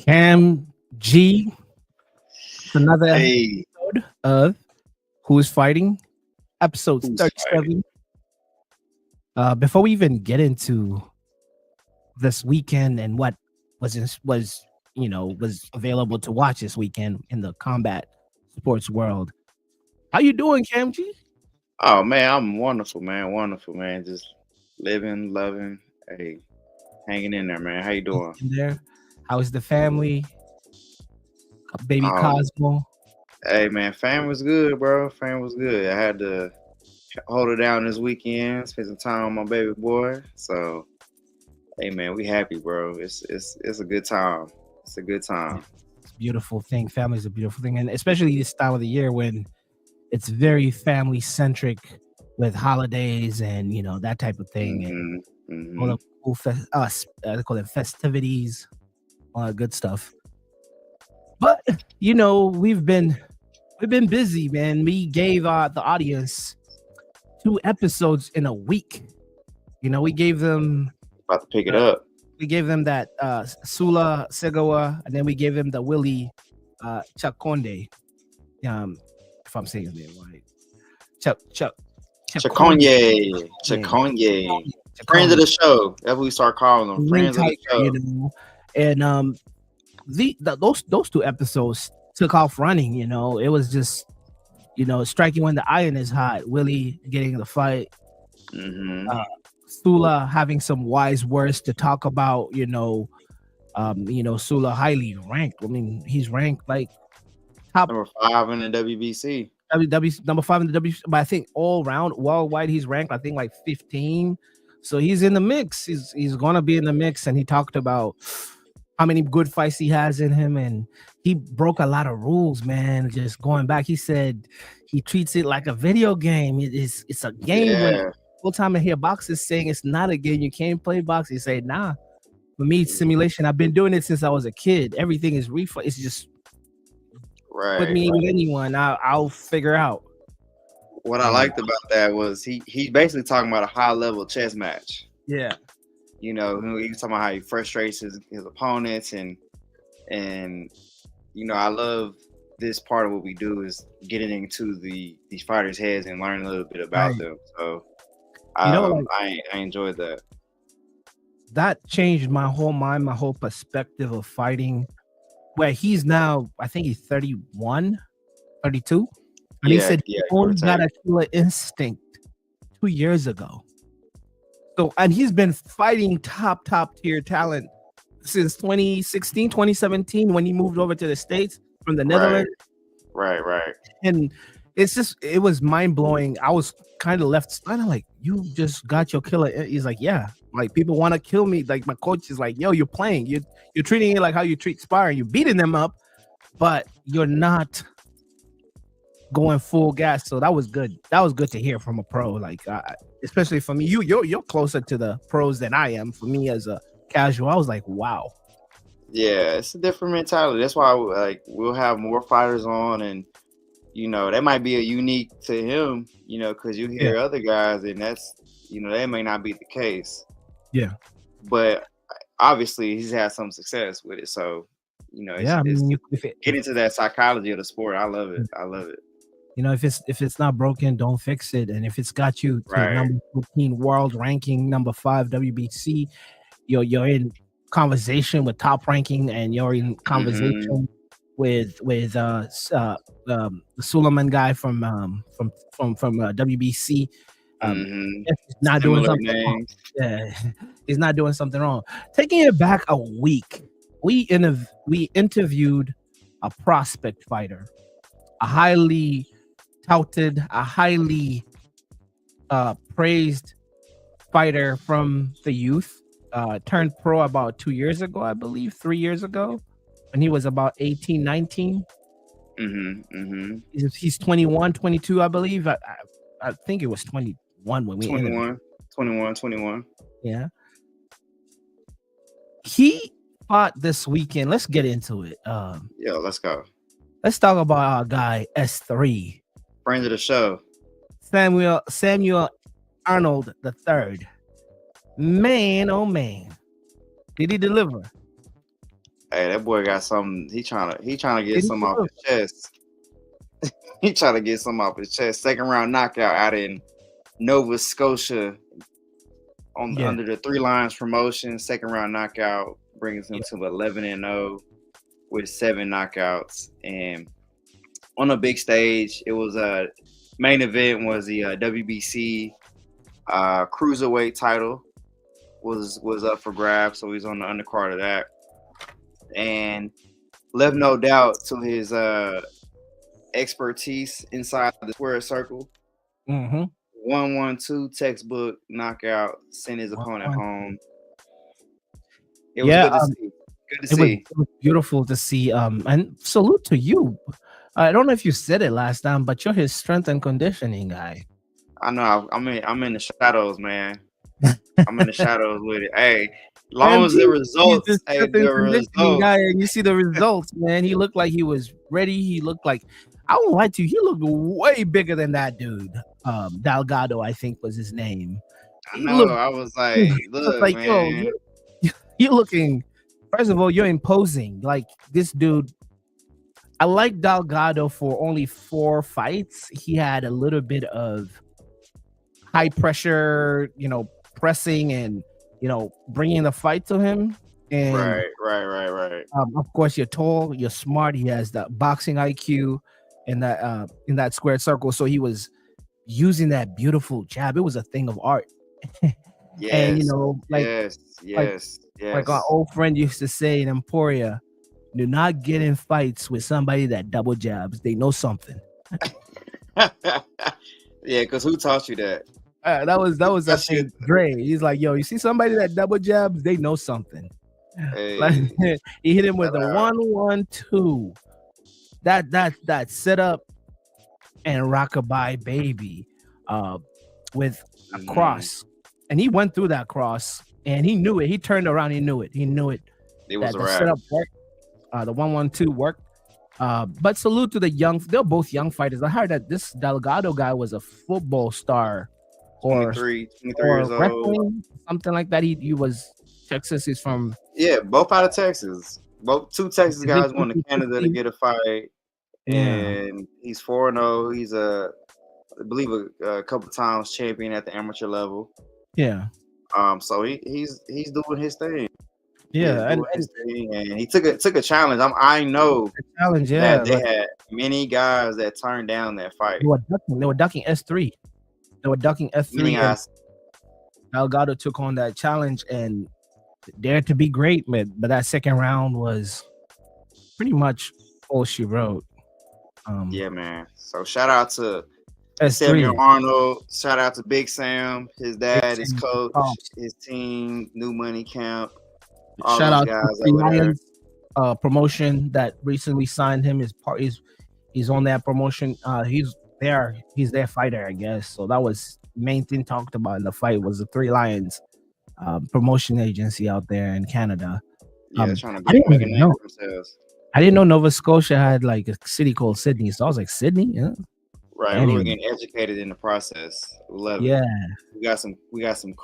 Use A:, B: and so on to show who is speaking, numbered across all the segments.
A: Kam Gee. It's another
B: Hey,
A: episode of Who's Fighting, episode
B: who's fighting?
A: 37. Before we even get into this weekend and what was available to watch this weekend in the combat sports world, how you doing, Kam Gee?
B: Oh man, I'm wonderful, man. Wonderful, man. Just living, loving. Hey, hanging in there, man. How you doing?
A: In there, how is the family, baby
B: Um,
A: Cosmo?
B: hey man, fam was good, bro. Fam was good. I had to hold it down this weekend, spend some time with my baby boy. So, hey man, we happy, bro. It's a good time. It's a good time.
A: It's a beautiful thing. Family's a beautiful thing, and especially this time of the year when it's very family centric with holidays and that type of thing, and
B: Mhm.
A: all the
B: Mhm.
A: cool they call it festivities, all that good stuff. But we've been busy, man. We gave the audience 2 episodes in a week. We gave them
B: About to pick it
A: uh,
B: up.
A: that Sula Segawa, and then we gave them the Willie Chakonde. If I'm saying his name right, Chakonde.
B: Chakonye.
A: Yeah,
B: Chakonye. Friends of
A: Chakonde.
B: the show. That's what we start calling them.
A: Ring
B: Friends of the
A: Tiger,
B: show.
A: and those 2 episodes took off running. It was just striking when the iron is hot. Willie getting the fight,
B: Mm-hmm.
A: Sula having some wise words to talk about. Sula highly ranked. I mean, he's ranked like top
B: Number 5 in the WBC.
A: number 5 in the W. But I think all round worldwide, he's ranked I think like 15. So he's in the mix. He's gonna be in the mix, and he talked about how many good fights he has in him, and he broke a lot of rules, man. Just going back, he said he treats it like a video game. It's a game. When
B: Yeah,
A: full time I hear boxers saying it's not a game, you can't play boxing. He say, nah, for me, it's simulation. I've been doing it since I was a kid. Everything is refund. It's just put
B: right.
A: me with anyone. I'll figure out.
B: What I
A: And
B: liked about that was he basically talking about a high level chess match.
A: yeah,
B: He was talking about how he frustrates his opponents and I love this part of what we do is getting into these fighters' heads and learning a little bit about
A: right.
B: them. So
A: Like
B: I enjoyed that.
A: that changed my whole mind, my whole perspective of fighting. Where he's now, I think he's 31, 32. And he
B: Yeah,
A: said he
B: yeah, give or
A: only got
B: take.
A: a killer instinct 2 years ago. So, and he's been fighting top tier talent since 2016, 2017, when he moved over to the States from the
B: Right,
A: Netherlands.
B: right.
A: And it was mind blowing. I was kind of left stunned. Like, you just got your killer. He's like, yeah, like people want to kill me. Like my coach is like, yo, you're playing. You're treating it like how you treat sparring. You're beating them up, but you're not going full gas. So that was good. That was good to hear from a pro. Like, especially for me, you're closer to the pros than I am. For me as a casual, I was like, wow.
B: Yeah, it's a different mentality. That's why we'll have more fighters on, and that might be a unique to him. Because you
A: Yeah,
B: hear other guys, and that's that may not be the case.
A: yeah,
B: But obviously, he's had some success with it. So
A: yeah. I
B: it's
A: mean,
B: get into that psychology of the sport. I love it. I love it.
A: if it's not broken, don't fix it. And if it's got you to
B: Right.
A: number 14 world ranking, number 5 WBC, you're in conversation with top ranking, and you're in
B: Mm-hmm.
A: conversation with the Suleiman guy from WBC.
B: Mm-hmm.
A: If he's not doing
B: Similar
A: something wrong.
B: names.
A: Yeah, he's not doing something wrong. Taking it back a week, we interviewed a prospect fighter, a highly touted, a highly praised fighter from the youth. Turned pro about 2 years ago, I believe, 3 years ago, when he was about 18, 19.
B: Mm-hmm. Mm-hmm.
A: He's 21, 22, I believe. I think it was 21 when we interviewed.
B: 21, 21, 21.
A: Yeah. He fought this weekend. Let's get into it.
B: Yo, let's go.
A: Let's talk about our guy S3,
B: Friends of the show.
A: Samuel Arnold III. Man, oh man, did he deliver?
B: Hey, that boy got something. He trying to get
A: Did he
B: some off
A: look?
B: his chest. He trying to get some off his chest. Second round knockout out in Nova Scotia
A: Yeah,
B: under the 3 Lions promotion. Second round knockout brings him
A: yeah,
B: to 11-0 with 7 knockouts. And on a big stage, it was a main event was the WBC cruiserweight title was up for grabs. So he's on the undercard of that, and left no doubt to his expertise inside the square circle.
A: mm-hmm.
B: 1-1-2 textbook knockout, sent his opponent home. It was
A: Yeah,
B: good to see. Good to
A: it was,
B: see.
A: it was beautiful to see. And salute to you. I don't know if you said it last time, but you're his strength and conditioning guy.
B: I know. I'm in the shadows, man. I'm in the shadows with it. Hey, long as the
A: MG, he's the
B: results, hey,
A: strength and
B: the
A: conditioning
B: results.
A: guy, and you see the results, man. He looked like he was ready. He looked like, I won't lie to you, he looked way bigger than that dude. Delgado, I think was his name.
B: I
A: He
B: know.
A: looked,
B: I was
A: he
B: like,
A: looked
B: look,
A: like, yo,
B: man.
A: you're looking. First of all, you're imposing. Like this dude. I like Delgado for only 4 fights. He had a little bit of high pressure, pressing and bringing the fight to him. And
B: Right.
A: of course, you're tall, you're smart. He has that boxing IQ in that square circle. So he was using that beautiful jab. It was a thing of art. And
B: Yes, yes,
A: like
B: yes,
A: like our
B: yes.
A: old friend used to say in Emporia, do not get in fights with somebody that double jabs. They know something.
B: Yeah, because who taught you that?
A: That was I
B: That shit.
A: think Dre. He's like, yo, you see somebody that double jabs, they know something. Like
B: Hey,
A: he hit him with
B: shout
A: a
B: out.
A: 1-1-2. That setup and rockabye baby, with a
B: Mm,
A: cross, and he went through that cross and he knew it. He turned around, he knew it. He knew it.
B: it was
A: That
B: a
A: the
B: wrap.
A: setup worked. The 1-1-2 worked. But salute to the young. They're both young fighters. I heard that this Delgado guy was a football star, or
B: 23 years old.
A: wrestling, something like that. He was Texas. He's from.
B: Yeah, both out of Texas. Both 2 Texas
A: Is it
B: guys went to Canada to
A: 50-50?
B: get a fight,
A: Yeah,
B: and he's 4-0. He's I believe a couple times champion at the amateur level.
A: yeah,
B: So he's doing his thing. He is
A: yeah.
B: doing
A: And
B: his thing, and he took a challenge. I know
A: the challenge,
B: that
A: yeah.
B: they
A: But
B: had many guys that turned down that fight.
A: they were ducking. They were ducking S3. They were ducking
B: Many
A: S3, and
B: guys.
A: Delgado took on that challenge and dared to be great. But that second round was pretty much all she wrote.
B: Yeah, man. So shout out to
A: S3.
B: Samuel Arnold. Shout out to Big Sam, his
A: Big
B: dad, his
A: Sam,
B: coach, his team, New Money Camp, all
A: shout
B: those
A: out to
B: guys
A: Three
B: over there.
A: Lions promotion that recently signed him. He's on that promotion. He's their fighter, I guess. So that was main thing talked about in the fight was the Three Lions promotion agency out there in Canada.
B: Yeah, trying to
A: I didn't
B: make a
A: even
B: name
A: know.
B: for themselves.
A: I didn't know Nova Scotia had like a city called Sydney. So I was like, Sydney? Yeah.
B: Right, we were
A: Anyway.
B: getting educated in the process. We love it.
A: Yeah.
B: We got some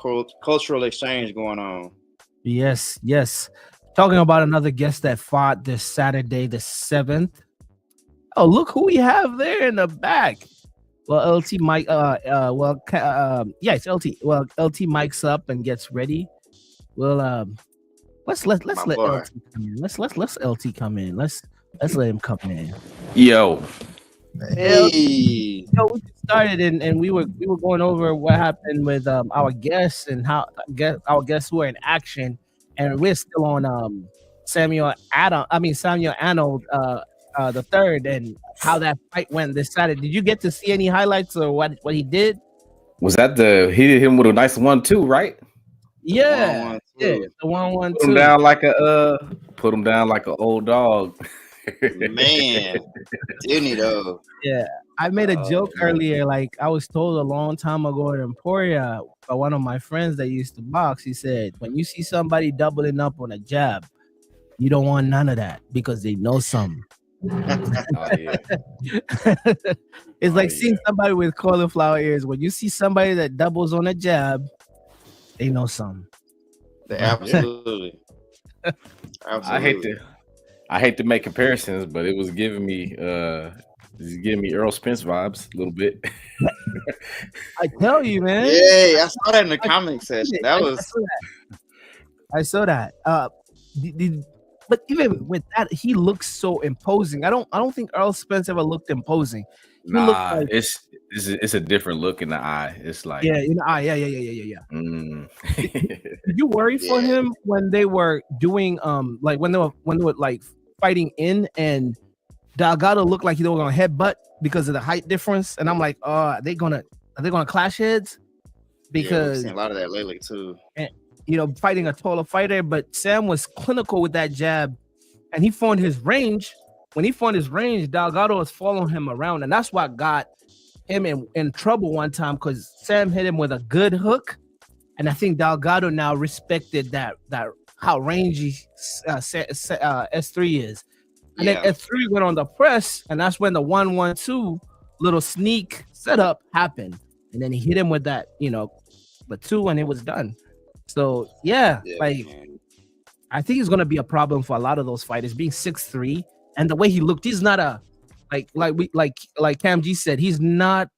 B: cultural exchange going on.
A: Yes. Talking about another guest that fought this Saturday, the 7th. Oh, look who we have there in the back. Well, LT Mike, it's LT. Well, LT mics up and gets ready. Well, let's let
B: My
A: LT
B: boy.
A: come in. Let's LT come in. Let's let him come in.
C: Yo,
B: Hey,
A: So we started and we were going over what happened with our guests and how our guests were in action, and we're still on Samuel Arnold the third, and how that fight went this Saturday. Did you get to see any highlights or what he did?
C: was that he hit him with a nice 1-2, right?
A: Yeah,
B: 1-1-2.
A: the 1-1-2.
C: Put him down like an old dog.
B: Man, didn't he though?
A: Yeah, I made a joke earlier. Like I was told a long time ago in Emporia by one of my friends that used to box. He said, when you see somebody doubling up on a jab, you don't want none of that because they know something.
C: Yeah.
A: It's like seeing somebody with cauliflower ears. When you see somebody that doubles on a jab, they know something.
B: Absolutely.
C: I I hate to make comparisons, but it was giving me Earl Spence vibes a little bit.
A: I tell you, man.
B: Yeah, I saw that in the comment section. That was
A: I saw that. But even with that, he looks so imposing. I don't think Earl Spence ever looked imposing. He looked
C: Nah,
A: like,
C: it's a different look in the eye. It's like
A: yeah, in the eye, yeah. Did you worry for
B: Yeah.
A: him when they were doing like when they were like fighting in and Delgado looked like they were gonna headbutt because of the height difference, and I'm like, are they gonna clash heads?
B: yeah, we've
A: Because
B: seen a lot of that lately too.
A: fighting a taller fighter, but Sam was clinical with that jab, and he found his range. When he found his range, Delgado was following him around, and that's what got him in trouble one time because Sam hit him with a good hook, and I think Delgado now respected that how rangy S3 is. And
B: Yeah.
A: then S3 went on the press, and that's when the 1-1-2 little sneak setup happened. And then he hit him with that, the 2, and it was done. So yeah, like
B: man.
A: I think it's gonna be a problem for a lot of those fighters being 6'3", and the way he looked, he's not a like Kam Gee said, he's not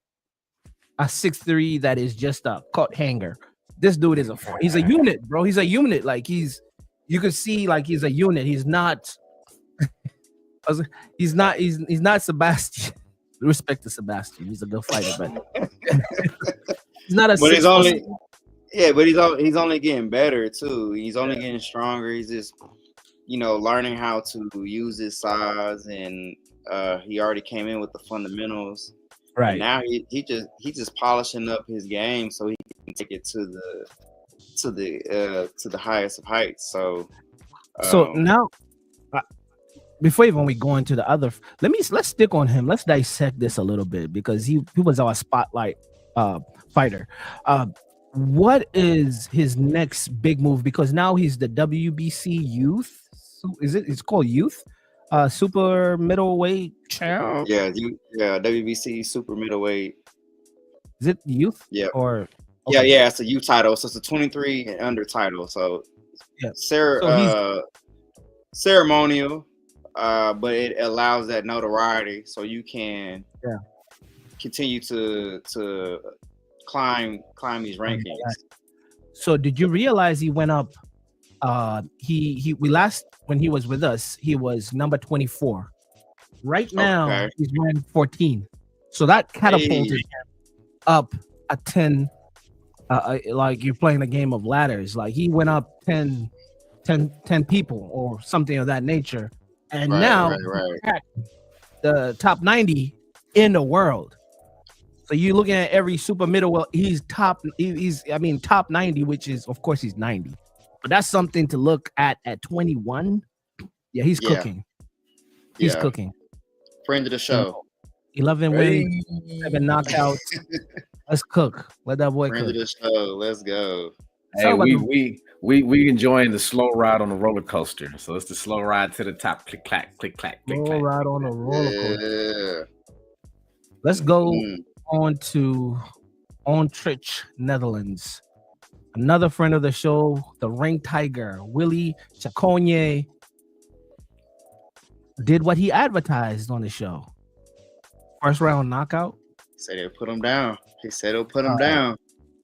A: a 6'3" that is just a cut hanger. This dude is he's a unit, bro. He's a unit. Like you could see like he's a unit. He's not he's not Sebastian. Respect to Sebastian. He's a good fighter, but he's not a
B: But he's
A: 6'4".
B: only he's only getting better too. He's only getting stronger. He's just learning how to use his size, and he already came in with the fundamentals.
A: Right.
B: And now he just polishing up his game so he can take it to the highest of heights. So
A: now before even we go into the other, let's stick on him. Let's dissect this a little bit because he was our spotlight fighter. What is his next big move? Because now he's the WBC youth. So it's called youth? Super middleweight champ.
B: yeah, WBC super middleweight.
A: Is it youth?
B: Yeah.
A: Or
B: Yeah, it's a U title. So it's a 23 and under title. So
A: yeah.
B: Ceremonial, but it allows that notoriety so you can continue to climb these rankings.
A: So did you realize he went up? When he was with us, he was number 24. Right now, he's wearing 14. So that catapulted him up a 10. Like you're playing a game of ladders. Like he went up 10 people or something of that nature, and now the top 90 in the world. So you're looking at every super middleweight. He's top 90, which is of course he's 90. But that's something to look at 21. Yeah, he's cooking. He's cooking.
B: Friend of the show.
A: 11 wins, 7 knockouts. Let's cook. Let that boy
B: Friend
A: cook.
B: of the show. Let's go.
C: Hey, we enjoying the slow ride on the roller coaster. So it's the slow ride to the top. Click clack, click clack, click
A: Slow
C: clack.
A: ride on a roller coaster.
B: Yeah.
A: Let's go on to Utrecht, Netherlands. Another friend of the show, the Ring Tiger, Willie Chaconye, did what he advertised on the show. First round knockout.
B: Said he'll put him down. He said he'll put him down.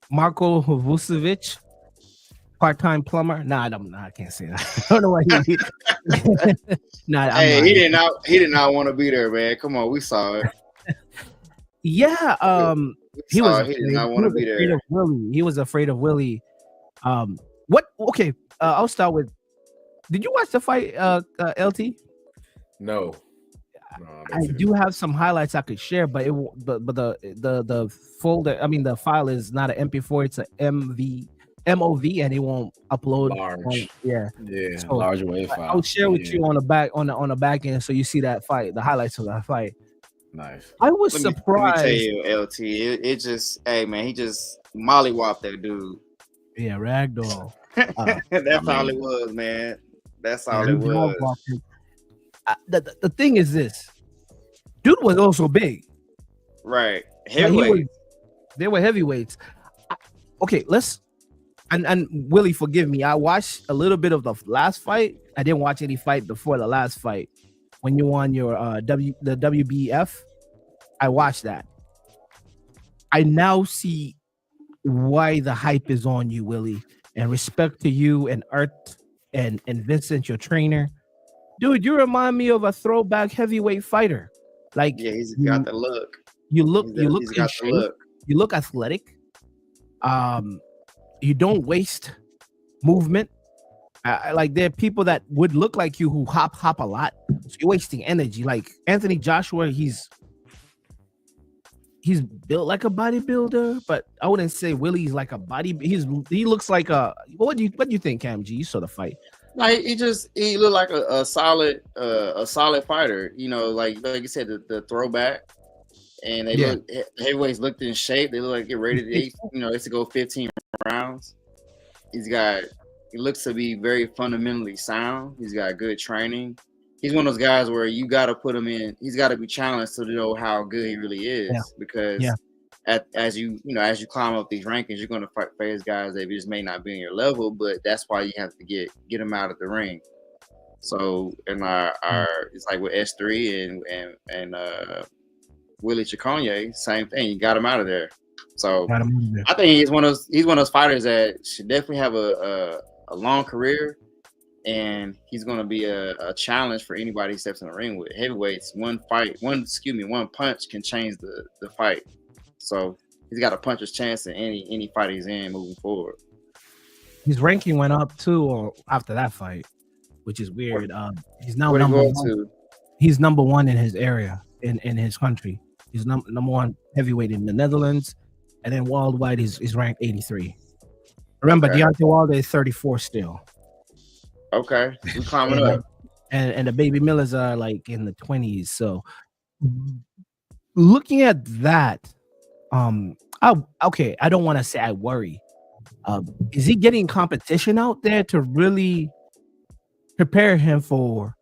A: Marko Vucevic, part-time plumber. I can't say that. I don't know why he.
B: He did not want to be there, man. Come on, we saw it.
A: Yeah, he did
B: not want to be there.
A: He was afraid of Willie. What? Okay, I'll start with. Did you watch the fight, LT?
C: No,
A: I do have some highlights I could share, but the folder. I mean, the file is not an MP4; it's a MOV, and it won't upload.
C: Large.
A: So,
C: large wave file.
A: I'll share with you on the back end, so you see that fight, the highlights of that fight.
C: Nice.
A: I was surprised.
B: Let me tell you, LT, it just, hey man, he just mollywopped that dude.
A: Yeah, ragdoll.
B: That's all it was, man. That's all it was.
A: The thing is this, dude was also big.
B: Right. Heavyweight.
A: They were heavyweights. Okay, and Willie, forgive me. I watched a little bit of the last fight. I didn't watch any fight before the last fight. When you won your the WBF, I watched that. I now see why the hype is on you, Willie. And respect to you and Art and Vincent, your trainer. Dude, you remind me of a throwback heavyweight fighter. Like
B: Yeah, he's got the look.
A: you look
B: He's
A: in
B: got the
A: shape.
B: look.
A: You look athletic. You don't waste movement. Like there are people that would look like you who hop a lot. So you're wasting energy. Like Anthony Joshua, he's built like a bodybuilder, but I wouldn't say Willie's like a body. He looks like a. What do you think, Kam Gee? You saw the fight.
B: Like he looked like a solid fighter. You know, like you said, the throwback, and heavyweights looked in shape. They look like they're ready to it's to go 15 rounds. He looks to be very fundamentally sound. He's got good training. He's one of those guys where you got to put him in. He's got to be challenged to know how good he really is. Because as you climb up these rankings, you're going to face guys that just may not be on your level. But that's why you have to get him out of the ring. So in our it's like with S3 and Willie Chiconye, same thing. You got him out of there. So I think he's one of those fighters that should definitely have a long career. And he's going to be a challenge for anybody who steps in the ring with. Heavyweights, one punch can change the fight. So he's got a puncher's chance in any fight he's in moving forward.
A: His ranking went up too after that fight, which is weird. He's now
B: Where
A: number
B: he
A: one.
B: to?
A: He's number one in his area, in his country. He's number one heavyweight in the Netherlands, and then worldwide he's ranked 83. Remember, Deontay Wilder is 34 still.
B: Okay, we're climbing up.
A: And the Baby Millers are like in the 20s. So looking at that, I don't want to say I worry. Is he getting competition out there to really prepare him for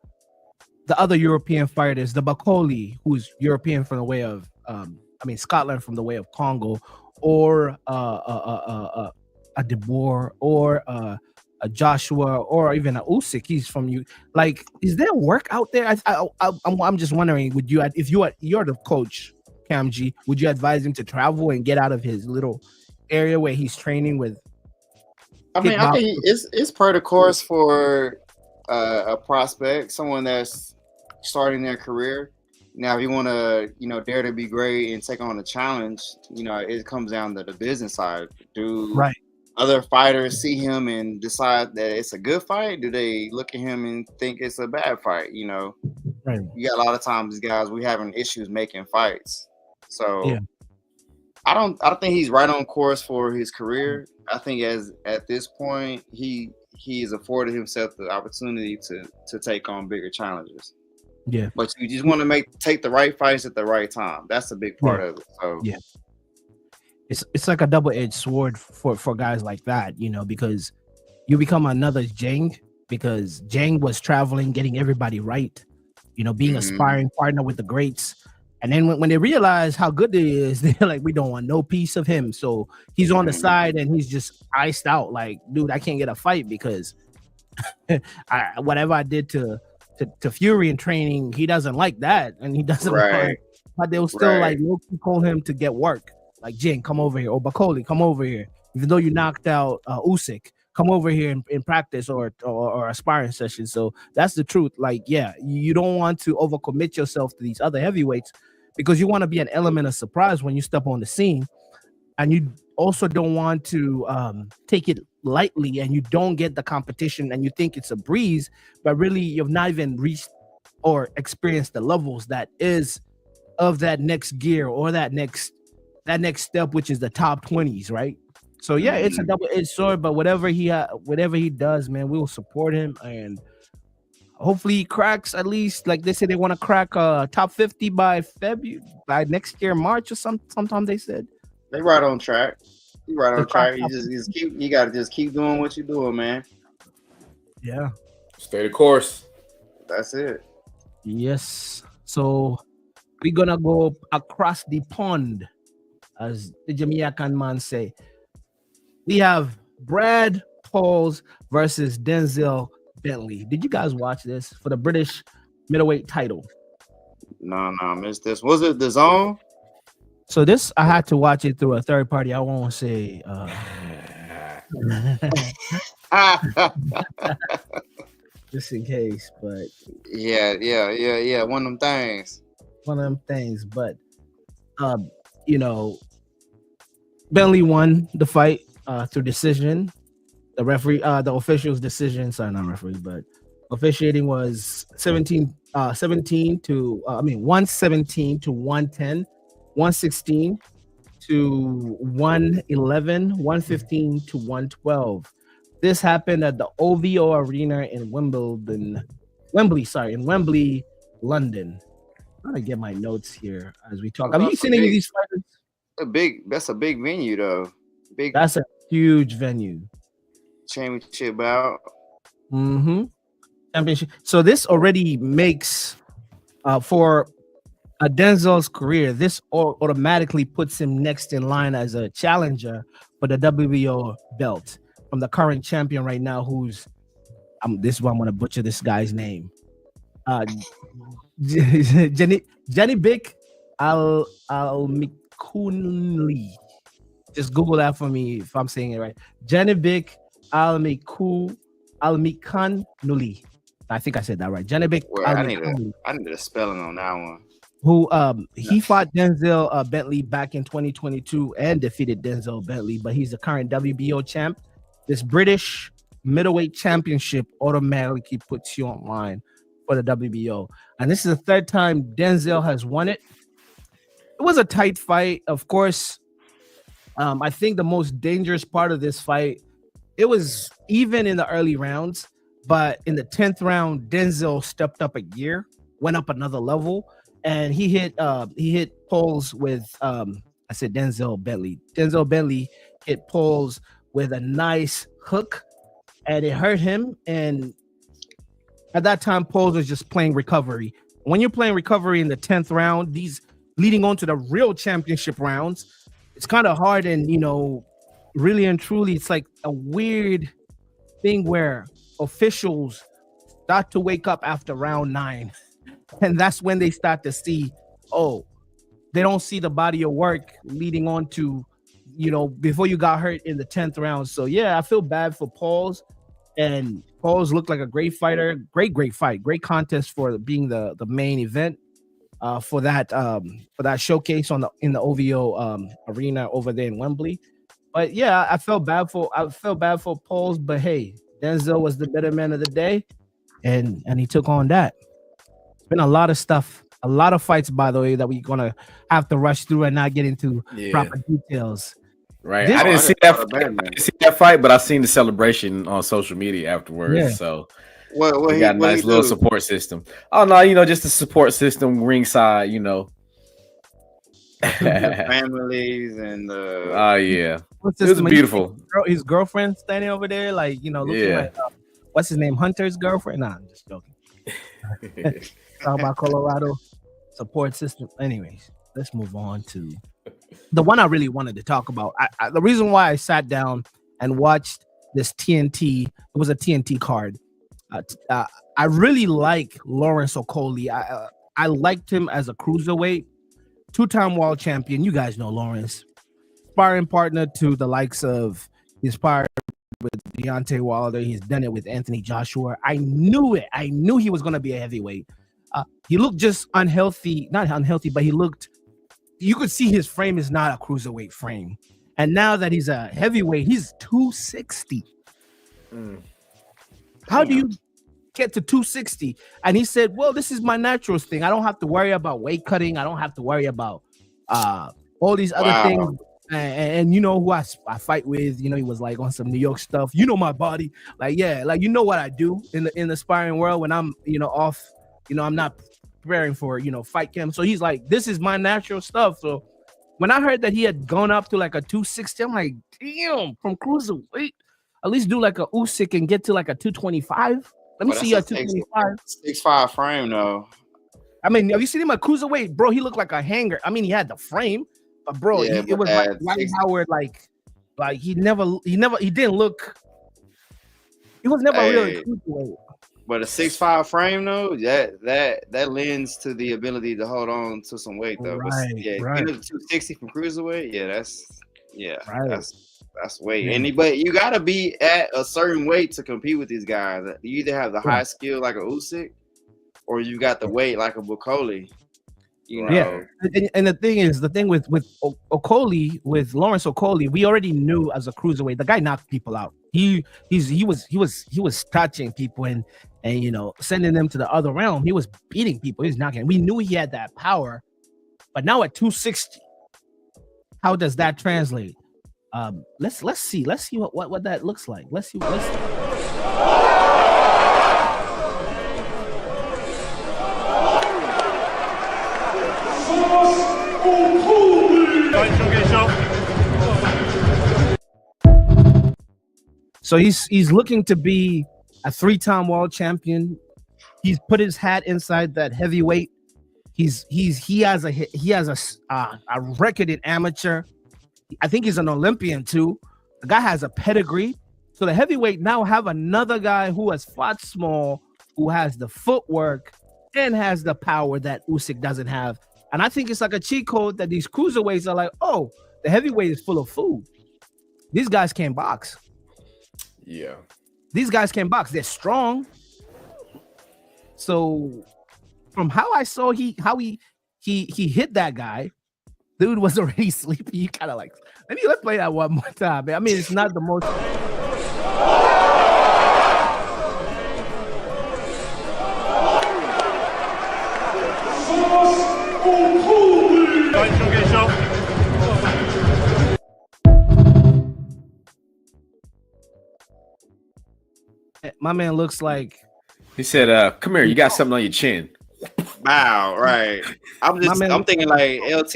A: the other European fighters, the Bakoli, who's European from the way of Scotland from the way of Congo, or a De Boer, or a Joshua, or even a Usyk? He's from you. Like, is there work out there? I'm just wondering. Would you, if you're the coach, Kam Gee, would you advise him to travel and get out of his little area where he's training with?
B: I think it's part of the course for a prospect, someone that's starting their career. Now, if you want to, dare to be great and take on a challenge, it comes down to the business side. Right. Other fighters see him and decide that it's a good fight? Do they look at him and think it's a bad fight? Right. You got a lot of times, these guys, we having issues making fights. So I don't think he's right on course for his career. I think at this point, he has afforded himself the opportunity to take on bigger challenges. Yeah. But you just want to take the right fights at the right time. That's a big part of it. So
A: It's like a double-edged sword for guys like that, because you become another Jang, because Jang was traveling, getting everybody right, being a sparring partner with the greats. And then when they realize how good he is, they're like, we don't want no piece of him. So he's on the side and he's just iced out. Like, dude, I can't get a fight because whatever I did to Fury in training, he doesn't like that. And he doesn't like, but they'll still like call him to get work. Like, Jing, come over here. Or Bakoli, come over here. Even though you knocked out Usyk, come over here in practice or a sparring session. So that's the truth. Like, you don't want to overcommit yourself to these other heavyweights because you want to be an element of surprise when you step on the scene. And you also don't want to take it lightly and you don't get the competition and you think it's a breeze, but really you've not even reached or experienced the levels that is of that next gear or that next step, which is the top 20s, right? So it's a double-edged sword, but whatever he does, man, we will support him, and hopefully he cracks at least, like they say they want to crack top 50 by next year, March or sometime they said.
B: They right on track. You right on track. You gotta just keep doing what you're doing, man.
A: Yeah.
C: Stay the course.
B: That's it.
A: Yes. So we're gonna go across the pond, as the Jamaican man say. We have Brad Pauls versus Denzel Bentley. Did you guys watch this for the British middleweight title?
B: No, I missed this. Was it the zone?
A: So this, I had to watch it through a third party. I won't say. Just in case, but
B: yeah. One of them things.
A: But Bentley won the fight through decision. The referee, the official's decision, sorry, not referee, but officiating was 117 to 110, 116 to 111, 115 to 112. This happened at the OVO Arena in Wembley, London. I'm trying to get my notes here as we talk. Have you seen any of these fighters?
B: That's a big venue though.
A: That's a huge venue.
B: Championship bout.
A: Championship. So this already makes for Denzel's career, this automatically puts him next in line as a challenger for the WBO belt from the current champion right now, who's this is why I'm gonna butcher this guy's name. Janibek Al-Mikunli. Just Google that for me if I'm saying it right. Janibek Al-Mikunli. I think I said that right. Janibek.
B: Well, I need a spelling on that one.
A: Who he fought Denzel Bentley back in 2022 and defeated Denzel Bentley, but he's the current WBO champ. This British middleweight championship automatically puts you online for the WBO, and this is the third time Denzel has won it. It was a tight fight, of course. I think the most dangerous part of this fight, it was even in the early rounds, but in the 10th round, Denzel stepped up a gear, went up another level, and he hit Poles with I said Denzel Bentley. Denzel Bentley hit Poles with a nice hook, and it hurt him. And at that time, Poles was just playing recovery. When you're playing recovery in the 10th round, these leading on to the real championship rounds, it's kind of hard. And really and truly, it's like a weird thing where officials start to wake up after round 9. And that's when they start to see, they don't see the body of work leading on to, before you got hurt in the 10th round. So, yeah, I feel bad for Pauls. And Pauls looked like a great fighter. Great fight. Great contest for being the main event for that showcase in the OVO arena over there in Wembley. But, yeah, I felt bad for Pauls. But, hey, Denzel was the better man of the day. And he took on that. Been a lot of stuff, a lot of fights, by the way, that we're gonna have to rush through and not get into proper details.
C: Right. I didn't see that fight, but I seen the celebration on social media afterwards. Yeah. So we got a nice little support system. Oh no, just the support system ringside,
B: families and
C: it was beautiful.
A: His girlfriend standing over there, looking like what's his name, Hunter's girlfriend? Nah, I'm just joking. Talk about Colorado support system. Anyways, let's move on to the one I really wanted to talk about. The reason why I sat down and watched this TNT, it was a TNT card. I really like Lawrence Okoli. I liked him as a cruiserweight, 2-time world champion. You guys know Lawrence, sparring partner to the likes of his sparring with Deontay Wilder. He's done it with Anthony Joshua. I knew it. I knew he was going to be a heavyweight. He looked just unhealthy, not unhealthy, but you could see his frame is not a cruiserweight frame. And now that he's a heavyweight, he's 260. How do you get to 260? And he said, well, this is my natural thing. I don't have to worry about weight cutting. I don't have to worry about all these other things. And you know who I fight with, he was like on some New York stuff. My body, what I do in the sparring world when I'm off, I'm not preparing for fight camp. So he's like, this is my natural stuff. So when I heard that he had gone up to like a 260, I'm like, damn, from cruiserweight, at least do like a Usyk and get to like a 225. Let me see you at 225.
B: 6'5" frame though.
A: I mean, have you seen him at cruiserweight, bro? He looked like a hanger. I mean, he had the frame. But bro, it was like White Howard, like he didn't look. He was never really cruiserweight.
B: But a 6'5" frame though, that lends to the ability to hold on to some weight though.
A: Right,
B: But yeah,
A: right.
B: getting to 260 from cruiserweight, that's weight.
A: Yeah.
B: But you gotta be at a certain weight to compete with these guys. You either have the high skill like a Usyk, or you got the weight like a Bukoli. You know.
A: Yeah, and the thing with Okoli, with Lawrence Okoli, we already knew as a cruiserweight, the guy knocked people out. He was touching people and you know, sending them to the other realm. He was beating people. He was knocking. We knew he had that power, but now at 260, how does that translate? Let's see what that looks like. Let's see. So he's looking to be a 3-time world champion. He's put his hat inside that heavyweight. He has a record in amateur. I think he's an Olympian too. The guy has a pedigree. So the heavyweight now have another guy who has fought small, who has the footwork and has the power that Usyk doesn't have. And I think it's like a cheat code that these cruiserweights are like, oh, the heavyweight is full of food. These guys can't box.
C: Yeah.
A: These guys can box. They're strong. So from how I saw he hit that guy, dude was already sleepy. You kind of like, let's play that one more time. I mean, it's not the most. My man looks like
C: he said, "Come here, you got something on your chin."
B: Wow, right. I'm thinking like LT.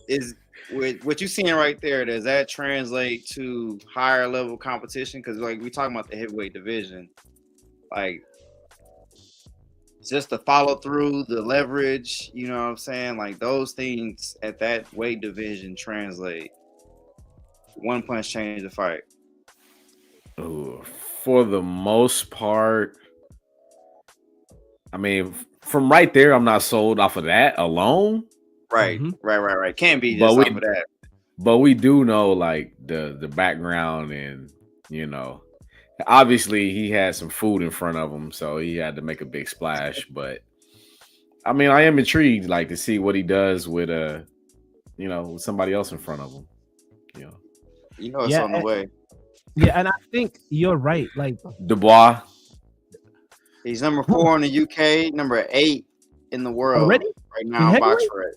B: Is with what you seeing right there? Does that translate to higher level competition? Because like we talking about the heavyweight division, like just the follow through, the leverage. You know what I'm saying? Like those things at that weight division translate. One punch change the fight.
C: Ooh. For the most part, I mean, from right there, I'm not sold off of that alone.
B: Right, right. Can't be just off of that.
C: But we do know like the background, and you know, obviously he had some food in front of him, so he had to make a big splash. But I mean, I am intrigued, like to see what he does with with somebody else in front of him.
B: It's on the way.
A: Yeah, and I think you're right. Like
C: Dubois,
B: he's number 4 in the UK, number 8 in the world
A: already
B: right now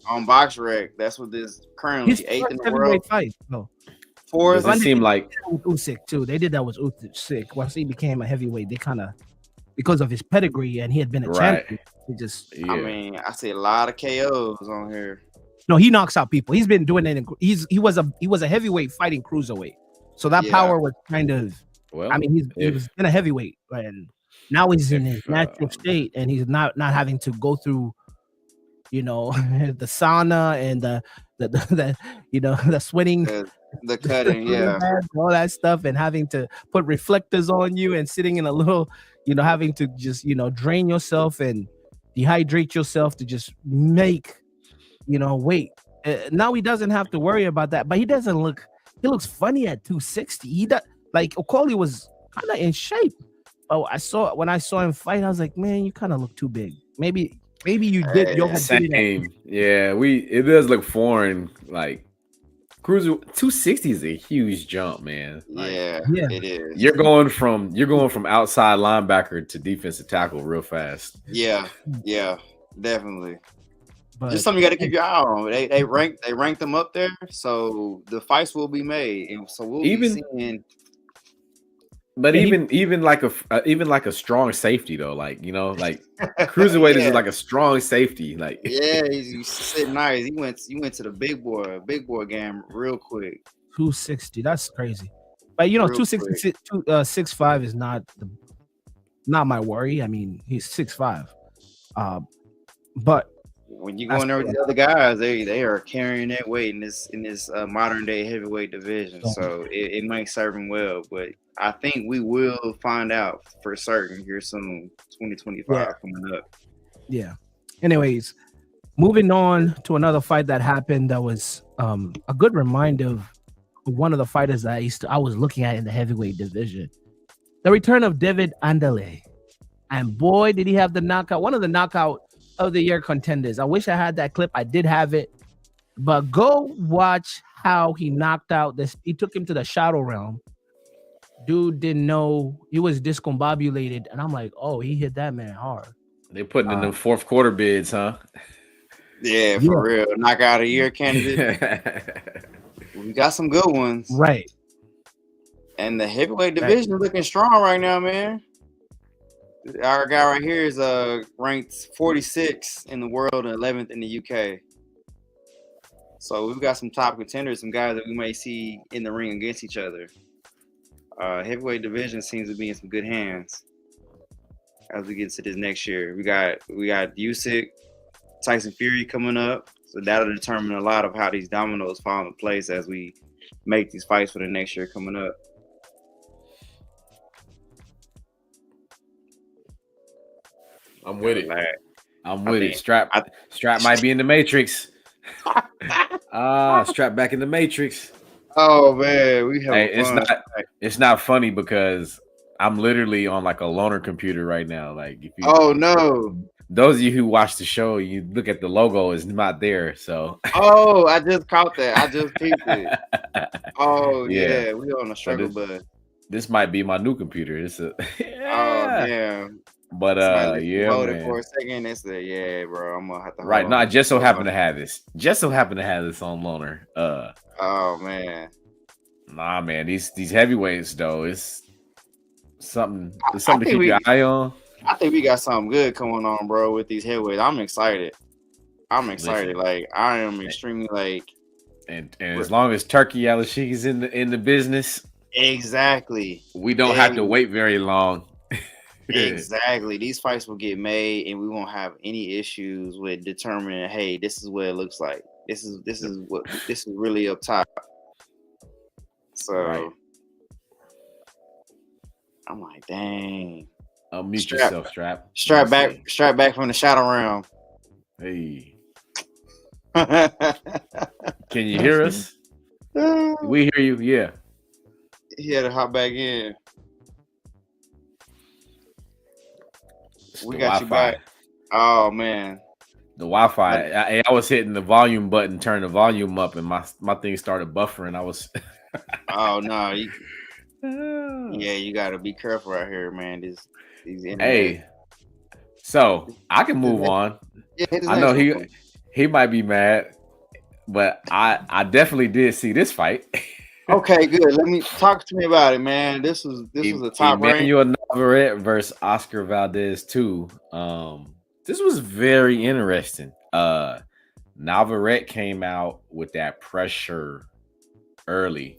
B: on BoxRec. That's what this currently 8th in the world.
A: Fight. No.
B: 4th.
C: Does it seem like
A: Usyk too? They did that with Usyk. Once he became a heavyweight, they kind of because of his pedigree and he had been a champion. He just,
B: I mean, I see a lot of KOs on here.
A: No, he knocks out people. He's been doing it. He was a heavyweight fighting cruiserweight. So that power was kind of, I mean, he was in a heavyweight, and now he's in his natural state, and he's not having to go through, the sauna and the sweating,
B: the cutting,
A: all that stuff, and having to put reflectors on you and sitting in a little, having to just, drain yourself and dehydrate yourself to just make, weight. Now he doesn't have to worry about that, but he doesn't look. He looks funny at 260. He does, like Okoli was kind of in shape. Oh, when I saw him fight, I was like, man, you kind of look too big. Maybe you did.
C: Same. Yeah, it does look foreign. Like cruiser 260 is a huge jump, man. Like,
B: yeah, it is.
C: You're going from outside linebacker to defensive tackle real fast.
B: Yeah, definitely. But just something you got to keep your eye on. They rank them up there, so the fights will be made, and so we'll be seeing.
C: But even like a strong safety though, like cruiserweight is like a strong safety, like
B: he's sitting nice. He went to the big boy game real quick.
A: 260, that's crazy. But 260, 6'5" is not my worry. I mean, he's 6'5", but.
B: when you go in there with the other guys, they are carrying that weight in this modern day heavyweight division. So it might serve them well, but I think we will find out for certain here soon. 2025 coming up.
A: Yeah. Anyways, moving on to another fight that happened that was a good reminder of one of the fighters that I was looking at in the heavyweight division. The return of David Andale. And boy, did he have the knockout, one of the knockout of the year contenders. I wish I had that clip. I did have it. But go watch how he knocked out this. He took him to the shadow realm. Dude didn't know, he was discombobulated. And I'm like, oh, he hit that man hard.
C: They putting in the fourth quarter bids, huh?
B: Yeah, for real. Knockout of the year candidate. We got some good ones.
A: Right.
B: And the heavyweight division is looking strong right now, man. Our guy right here is ranked 46 in the world and 11th in the UK. So we've got some top contenders, some guys that we may see in the ring against each other. Heavyweight division seems to be in some good hands as we get to this next year. We got Usyk, Tyson Fury coming up, so that'll determine a lot of how these dominoes fall into place as we make these fights for the next year coming up.
C: I'm with it. I'm with it. Strap might be in the Matrix. Strap back in the Matrix.
B: Oh man, we have fun.
C: It's not funny because I'm literally on like a loaner computer right now. Like if you,
B: no.
C: Those of you who watch the show, you look at the logo, it's not there. So
B: I just caught that. I just peeped it. Oh yeah, we on a struggle bus.
C: This might be my new computer. It's a
B: Oh damn.
C: But
B: hold
C: man.
B: it for a second. It's bro. I'm gonna have to
C: right. No, I just so happen to have this. Just so happen to have this on loaner.
B: Oh man.
C: Nah, man. These heavyweights though, it's something. It's something to keep your eye on.
B: I think we got something good going on, bro, with these heavyweights. I'm excited.
C: Listen,
B: like I am extremely like.
C: And as long as Turkey Al-Sheikh is in the business,
B: exactly.
C: We don't have to wait very long.
B: Exactly. These fights will get made, and we won't have any issues with determining. Hey, this is what it looks like. This is really up top. So right. I'm like, dang.
C: Unmute yourself, Strap.
B: Strap back from the shadow realm.
C: Hey. Can you hear us? We hear you. Yeah.
B: He had to hop back in. We got you back. Oh man,
C: the Wi-Fi. I was hitting the volume button, turn the volume up, and my thing started buffering. I was.
B: Oh no, you gotta be careful out here, man. These internet.
C: Hey, so I can move on.
B: Yeah,
C: I know he might be mad, but I definitely did see this fight.
B: Okay, good. Let me talk to me about it, man. This was a top rank.
C: Emmanuel Navarrete versus Oscar Valdez too. This was very interesting. Navarrete came out with that pressure early.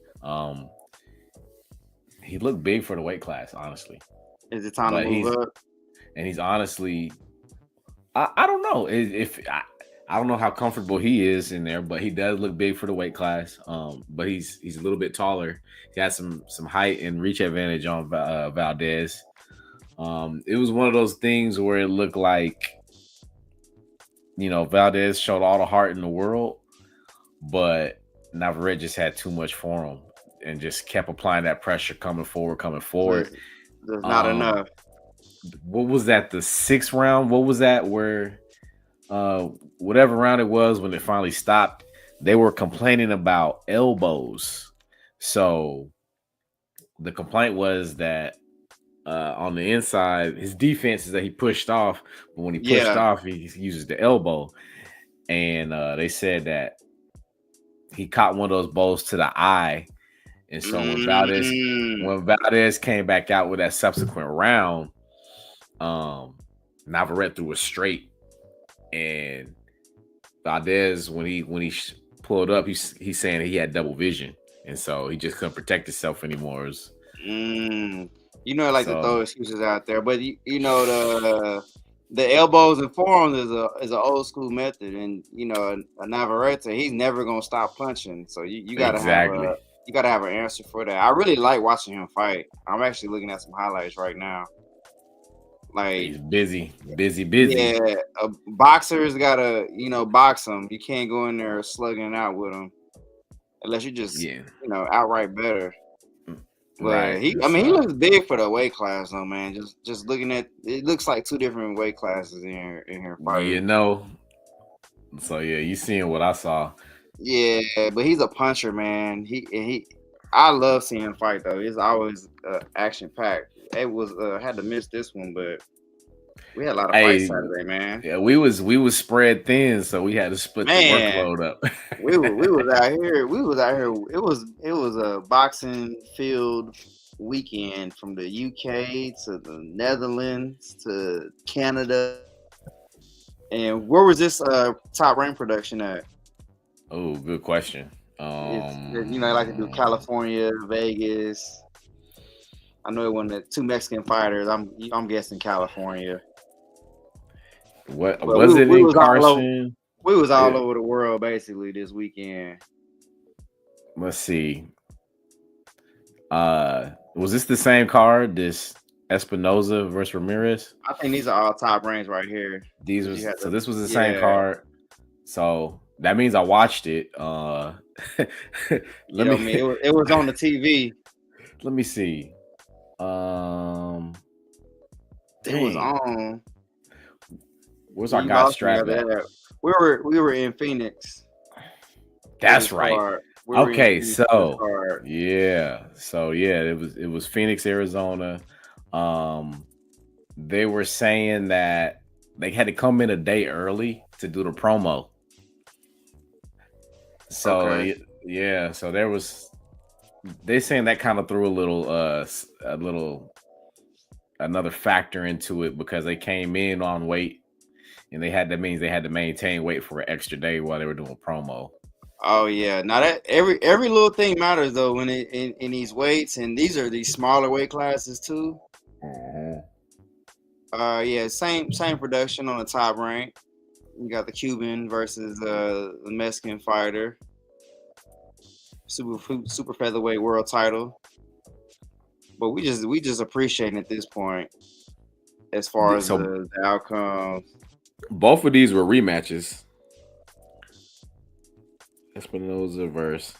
C: He looked big for the weight class, honestly.
B: Is it time to move up?
C: And he's honestly, I don't know I don't know how comfortable he is in there, but he does look big for the weight class. But he's a little bit taller. He has some height and reach advantage on Valdez. It was one of those things where it looked like, Valdez showed all the heart in the world, but Navarrete just had too much for him and just kept applying that pressure coming forward.
B: There's not enough.
C: What was that? The 6th round? What was that where whatever round it was when it finally stopped, they were complaining about elbows. So the complaint was that on the inside, his defense is that he pushed off, but when he pushed off, he uses the elbow. And they said that he caught one of those blows to the eye. And so when Valdez came back out with that subsequent round, Navarrete threw a straight. And Valdez, when he pulled up, he's saying that he had double vision, and so he just couldn't protect himself anymore.
B: To throw excuses out there, but the the elbows and forearms is an old school method, and you know a Navarrete, he's never gonna stop punching. So you gotta
C: Exactly.
B: have an answer for that. I really like watching him fight. I'm actually looking at some highlights right now.
C: He's
B: Like
C: busy.
B: yeah, boxers gotta box him. You can't go in there slugging it out with him unless you just outright better. But
C: Right.
B: he looks big for the weight class though, man. Just looking at it, looks like two different weight classes in here fighting.
C: You know. So yeah, you seeing what I saw.
B: Yeah, but he's a puncher, man. I love seeing him fight though. He's always action packed. It was had to miss this one, but we had a lot of fights Saturday, man.
C: Yeah, we was spread thin, so we had to split the workload up.
B: we was out here. We was out here. It was a boxing field weekend from the UK to the Netherlands to Canada. And where was this Top Rank production at?
C: Oh, good question.
B: They like to do California, Vegas. I know it wasn't two Mexican fighters. I'm guessing California.
C: What but was it in Carson?
B: We was all over the world basically this weekend.
C: Let's see. Was this the same card? This Espinoza versus Ramirez?
B: I think these are all Top Ranks right here.
C: This was the same card. So that means I watched it.
B: It was on the TV.
C: Let me see.
B: It was on.
C: Where's our guy Strap at?
B: We were in Phoenix.
C: That's right. Okay, so it was Phoenix, Arizona. They were saying that they had to come in a day early to do the promo. So so they're saying that kind of threw another factor into it because they came in on weight and they had to maintain weight for an extra day while they were doing promo.
B: Oh yeah, now that every little thing matters though when in these weights, and these are these smaller weight classes too. Same production on the Top Rank. You got the Cuban versus the Mexican fighter, super featherweight world title. But we just appreciating at this point as far as the outcomes.
C: Both of these were rematches. Espinoza versus.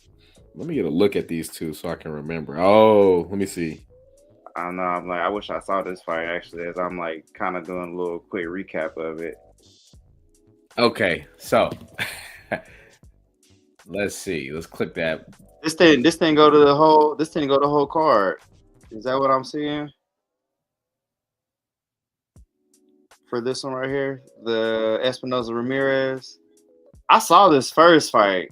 C: Let me get a look at these two so I can remember. Oh, let me see.
B: I don't know. I'm like, I wish I saw this fight actually, as I'm like kind of doing a little quick recap of it.
C: Okay, so let's see. Let's click that.
B: This thing go to the whole card. Is that what I'm seeing? For this one right here, the Espinoza Ramirez. I saw this first fight.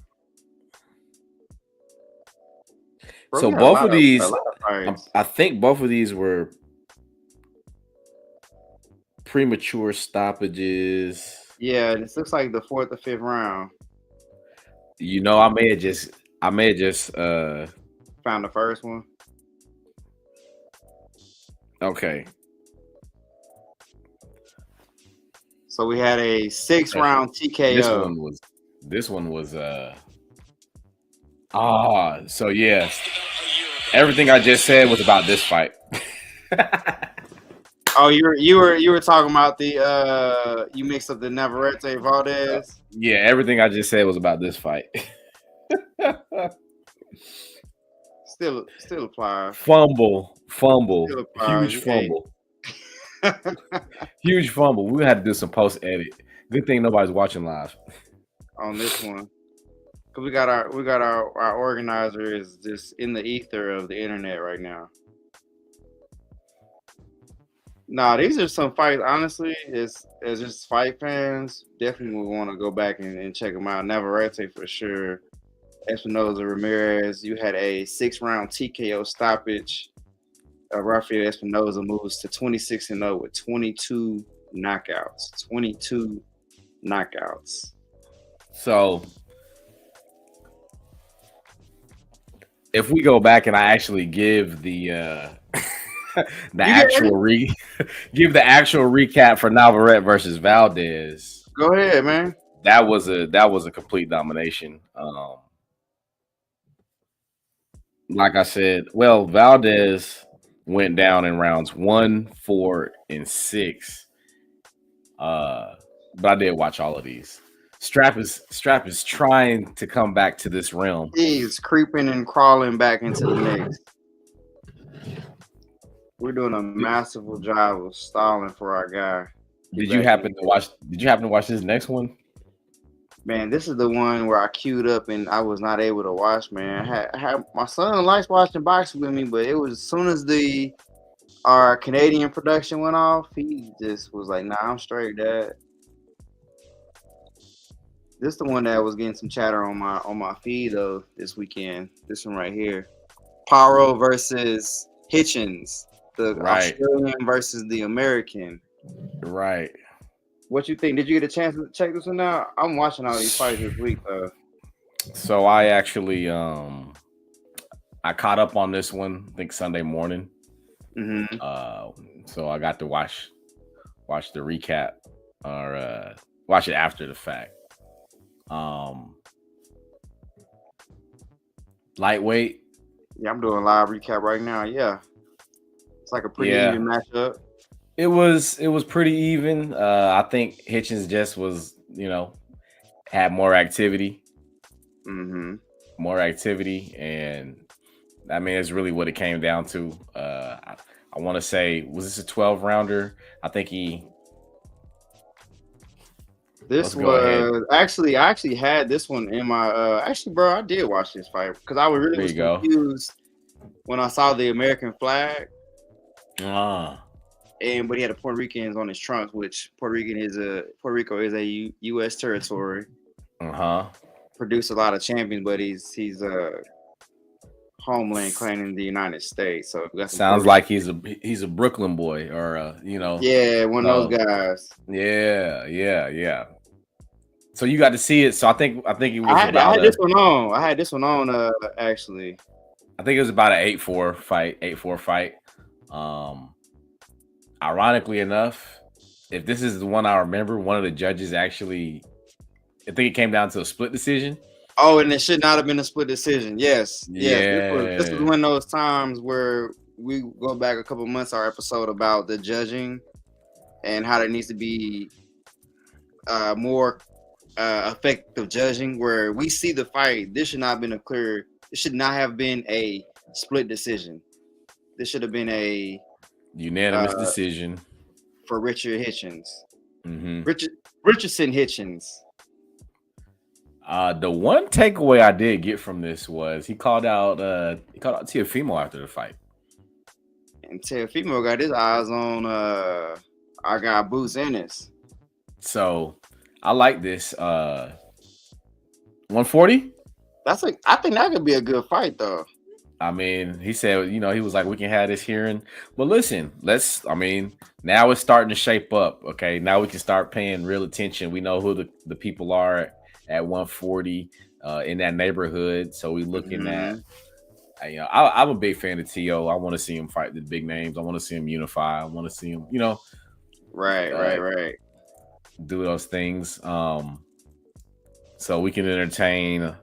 B: Bro,
C: so both of these, I think both of these were premature stoppages.
B: Yeah, this looks like the 4th or 5th round.
C: I may have just
B: found the first one.
C: Okay.
B: So we had a 6-round TKO.
C: This one was so yes. Everything I just said was about this fight.
B: Oh, you were talking about the you mixed up the Navarrete Valdez.
C: Yeah, everything I just said was about this fight.
B: Still applies.
C: Fumble. Huge fumble. Huge fumble. We had to do some post edit. Good thing nobody's watching live
B: on this one. Cause we got our organizer is just in the ether of the internet right now. Nah, these are some fights. Honestly, as just fight fans, definitely would want to go back and check them out. Navarrete for sure. Espinoza Ramirez. You had a 6-round TKO stoppage. Rafael Espinoza moves to 26-0 with 22 knockouts. 22 knockouts.
C: So if we go back and I actually give the actual give the actual recap for Navarrete versus Valdez.
B: Go ahead, man.
C: That was a complete domination. Like I said, well, Valdez went down in rounds 1, 4, and 6. But I did watch all of these. Strap is trying to come back to this realm.
B: He's creeping and crawling back into the mix. We're doing a masterful job of stalling for our guy.
C: Did you happen to watch this next one?
B: Man, this is the one where I queued up and I was not able to watch, man. I had my son likes watching boxing with me, but it was as soon as our Canadian production went off, he just was like, nah, I'm straight, Dad. This is the one that was getting some chatter on my feed though this weekend. This one right here. Paro versus Hitchens. The Australian versus the American.
C: Right.
B: What you think? Did you get a chance to check this one out? I'm watching all these fights this week.
C: So I actually I caught up on this one, I think Sunday morning.
B: Mm-hmm.
C: So I got to watch the recap or watch it after the fact. Lightweight.
B: Yeah, I'm doing a live recap right now. Yeah. It's like a pretty even matchup.
C: It was pretty even. I think Hitchens just was, had more activity.
B: Mm-hmm.
C: More activity, and I mean, it's really what it came down to. I want to say, was this a 12 rounder? I think
B: This was actually, I actually had this one in my. Actually, bro, I did watch this fight because I was really confused when I saw the American flag. But he had the Puerto Ricans on his trunks, which Puerto Rico is a U.S. territory. Produced a lot of champions, but he's homeland claiming the United States. So
C: sounds like he's a Brooklyn boy, or
B: yeah, one of those guys.
C: Yeah. So you got to see it. So I think it was. I
B: had this one on. Actually,
C: I think it was about an 8-4 fight. Ironically enough, if this is the one I remember, one of the judges actually, I think it came down to a split decision.
B: Oh, and it should not have been a split decision. Yes.
C: Yeah.
B: This was one of those times where we go back a couple months, our episode about the judging and how there needs to be more effective judging, where we see the fight. This should not have been it should not have been a split decision. This should have been a
C: unanimous decision
B: for Richard Hitchens.
C: Mm-hmm.
B: Richardson Hitchens.
C: The one takeaway I did get from this was he called out Teofimo after the fight.
B: And Teofimo got his eyes on our guy Boots Ennis.
C: So I like this. 140?
B: I think that could be a good fight though.
C: I mean, he said, he was like, we can have this hearing. But listen, now it's starting to shape up. Okay. Now we can start paying real attention. We know who the people are at 140 in that neighborhood. So we looking at, I'm a big fan of T.O. I want to see him fight the big names. I want to see him unify. I want to see him,
B: Right.
C: do those things. So we can entertain,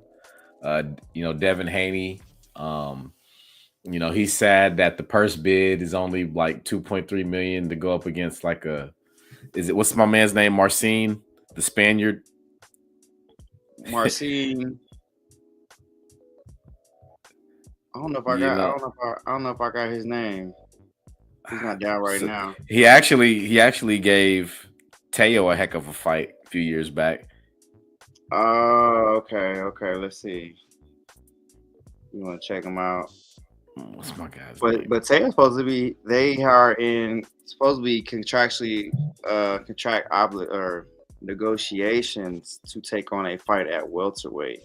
C: Devin Haney. He's sad that the purse bid is only like 2.3 million to go up against what's my man's name? Marcin, the Spaniard.
B: Marcin. I don't know if I got his name. He's not down right now.
C: He actually gave Teo a heck of a fight a few years back.
B: Oh, okay. Let's see. You want to check him out?
C: What's my guy's name?
B: But Taylor's supposed to be. They are supposed to be contractually negotiations to take on a fight at welterweight.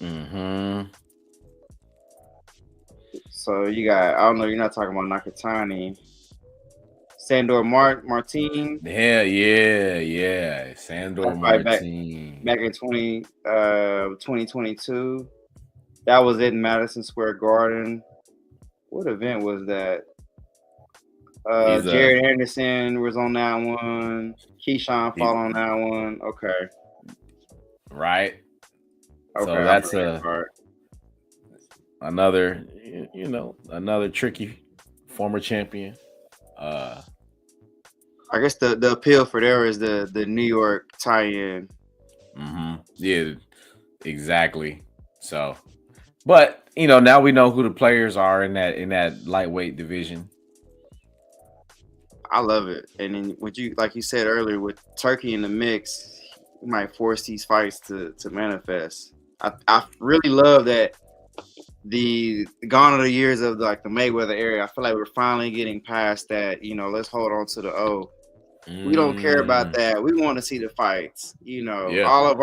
C: Mm-hmm.
B: So you got. I don't know. You're not talking about Nakatani. Sandor Martin.
C: Yeah. Sandor Martin.
B: Back in 2022. That was in Madison Square Garden. What event was that?
C: He's
B: Jared Anderson was on that one. Keyshawn fought on that one. Okay.
C: Right.
B: Okay.
C: So that's another, another tricky former champion.
B: I guess the appeal for there is the New York tie-in.
C: Yeah, exactly. So, but now we know who the players are in that lightweight division.
B: I love it. And then like you said earlier, with Turkey in the mix, you might force these fights to manifest. I really love that gone are the years of the Mayweather area. I feel like we're finally getting past that. Let's hold on to the O. We don't care about that. We want to see the fights. All of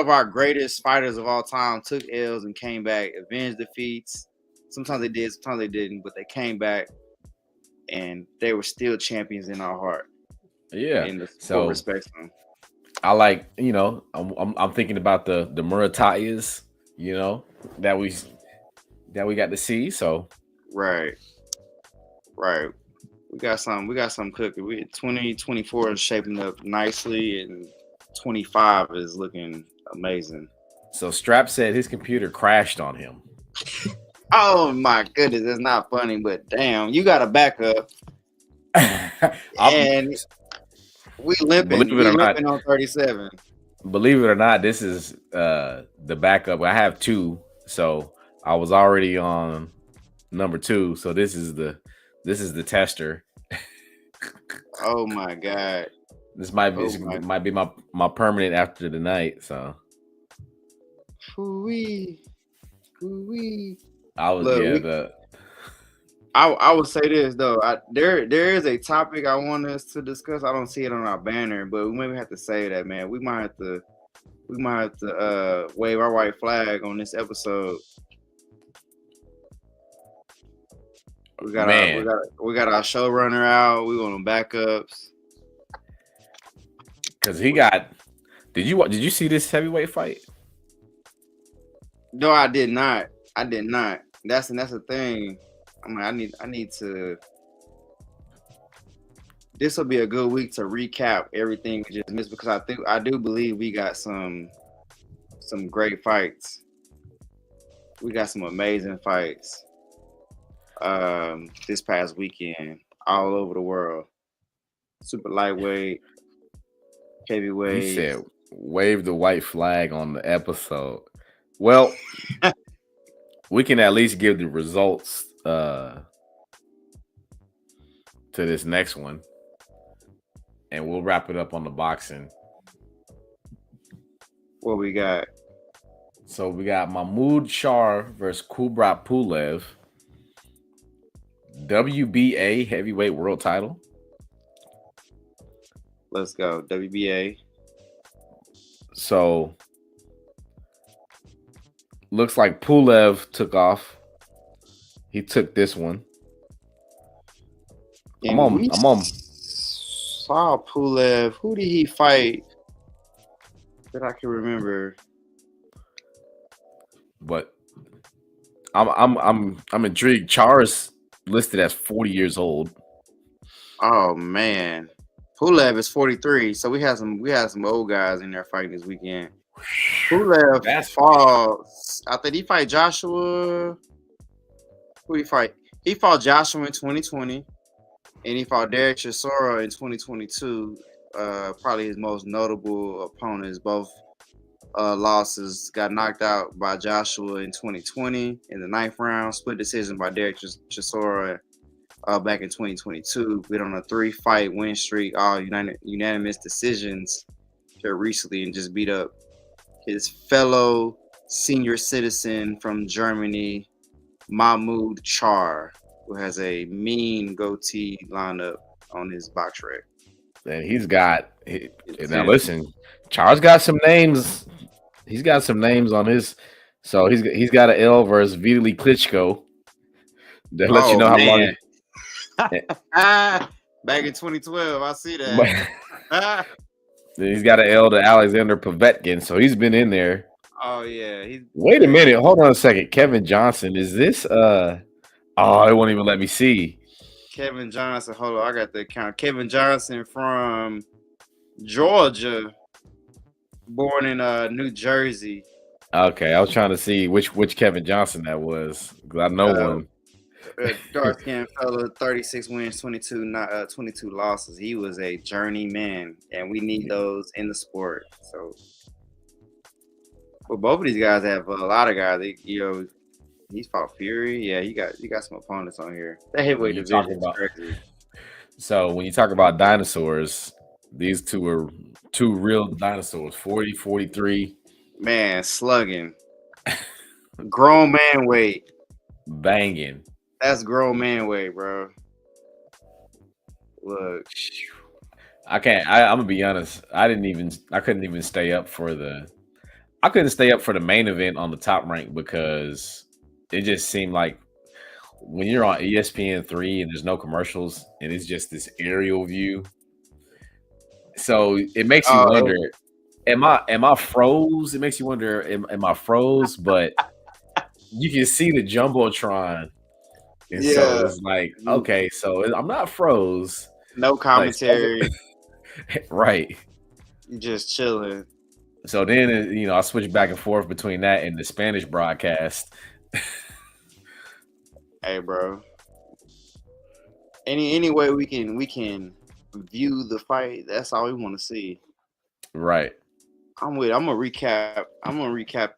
B: our greatest fighters of all time took L's and came back, avenged defeats. Sometimes they did, sometimes they didn't, but they came back and they were still champions in our heart.
C: Yeah.
B: And the sport respects them.
C: I like, I'm thinking about the Muratayas, that we got to see. So
B: right. We got some cooking. 2024 is shaping up nicely, and 25 is looking amazing.
C: So Strap said his computer crashed on him.
B: Oh my goodness, it's not funny, but damn, you got a backup. And we limping. We limping on 37.
C: Believe it or not, this is the backup. I have two, so I was already on number 2. So this is the tester.
B: Oh my god!
C: This might be my permanent after the night. So.
B: Ooh-wee.
C: I was
B: I would say this though. There is a topic I want us to discuss. I don't see it on our banner, but we maybe have to say that, man. We might have to wave our white flag on this episode. We got our showrunner out. We want backups.
C: Cause he got. Did you see this heavyweight fight?
B: No, I did not. That's the thing. I need to. This will be a good week to recap everything we just missed, because I do believe we got some great fights. We got some amazing fights this past weekend all over the world. Super lightweight, heavyweight.
C: He said, "Wave the white flag on the episode." Well, we can at least give the results to this next one, and we'll wrap it up on the boxing.
B: What we got?
C: So we got Mahmoud Shah versus Kubrat Pulev, WBA heavyweight world title.
B: Let's go, WBA.
C: So looks like Pulev took off. He took this one.
B: I'm on. Saw Pulev. Who did he fight that I can remember?
C: But I'm intrigued. Char's listed as 40 years old.
B: Oh man, Pulev is 43. So we had some old guys in there fighting this weekend. Pulev fought. I think he fight Joshua. Who he fight? He fought Joshua in 2020, and he fought Derek Chisora in 2022. Probably his most notable opponents. Both losses. Got knocked out by Joshua in 2020 in the 9th round. Split decision by Derek Chisora back in 2022. Been on a 3-fight win streak, all unanimous decisions here recently, and just beat up his fellow senior citizen from Germany, Mahmoud Char, who has a mean goatee lineup on his box rec.
C: And now listen, Char's got some names. He's got some names on his. So he's got an L versus Vitaly Klitschko. That lets you know how long.
B: Back in 2012, I see that.
C: He's got an L to Alexander Povetkin, so he's been in there.
B: Oh yeah.
C: Wait a minute, hold on a second. Kevin Johnson, is this? Oh, it won't even let me see.
B: Kevin Johnson. Hold on, I got the account. Kevin Johnson from Georgia, born in New Jersey.
C: Okay, I was trying to see which Kevin Johnson that was because I know one.
B: Dark skinned fellow, 36 wins, 22 losses. He was a journeyman, and we need those in the sport. So, but both of these guys have a lot of guys. He's fought Fury. Yeah, you got some opponents on here. That heavyweight division is crazy.
C: So when you talk about dinosaurs, these two are two real dinosaurs. 40, 43.
B: Man, slugging. Grown man weight.
C: Banging.
B: That's grown man weight, bro. Look.
C: I'm gonna be honest. I couldn't even stay up for the main event on the Top Rank because it just seemed like when you're on ESPN3 and there's no commercials and it's just this aerial view. So it makes you wonder, am I froze? It makes you wonder, am I froze? But you can see the Jumbotron. And so it's like, okay, so I'm not froze.
B: No commentary.
C: Like, right.
B: You just chilling.
C: So then, I switch back and forth between that and the Spanish broadcast.
B: Hey, bro. Any way we can view the fight, that's all we want to see.
C: Right.
B: I'm gonna recap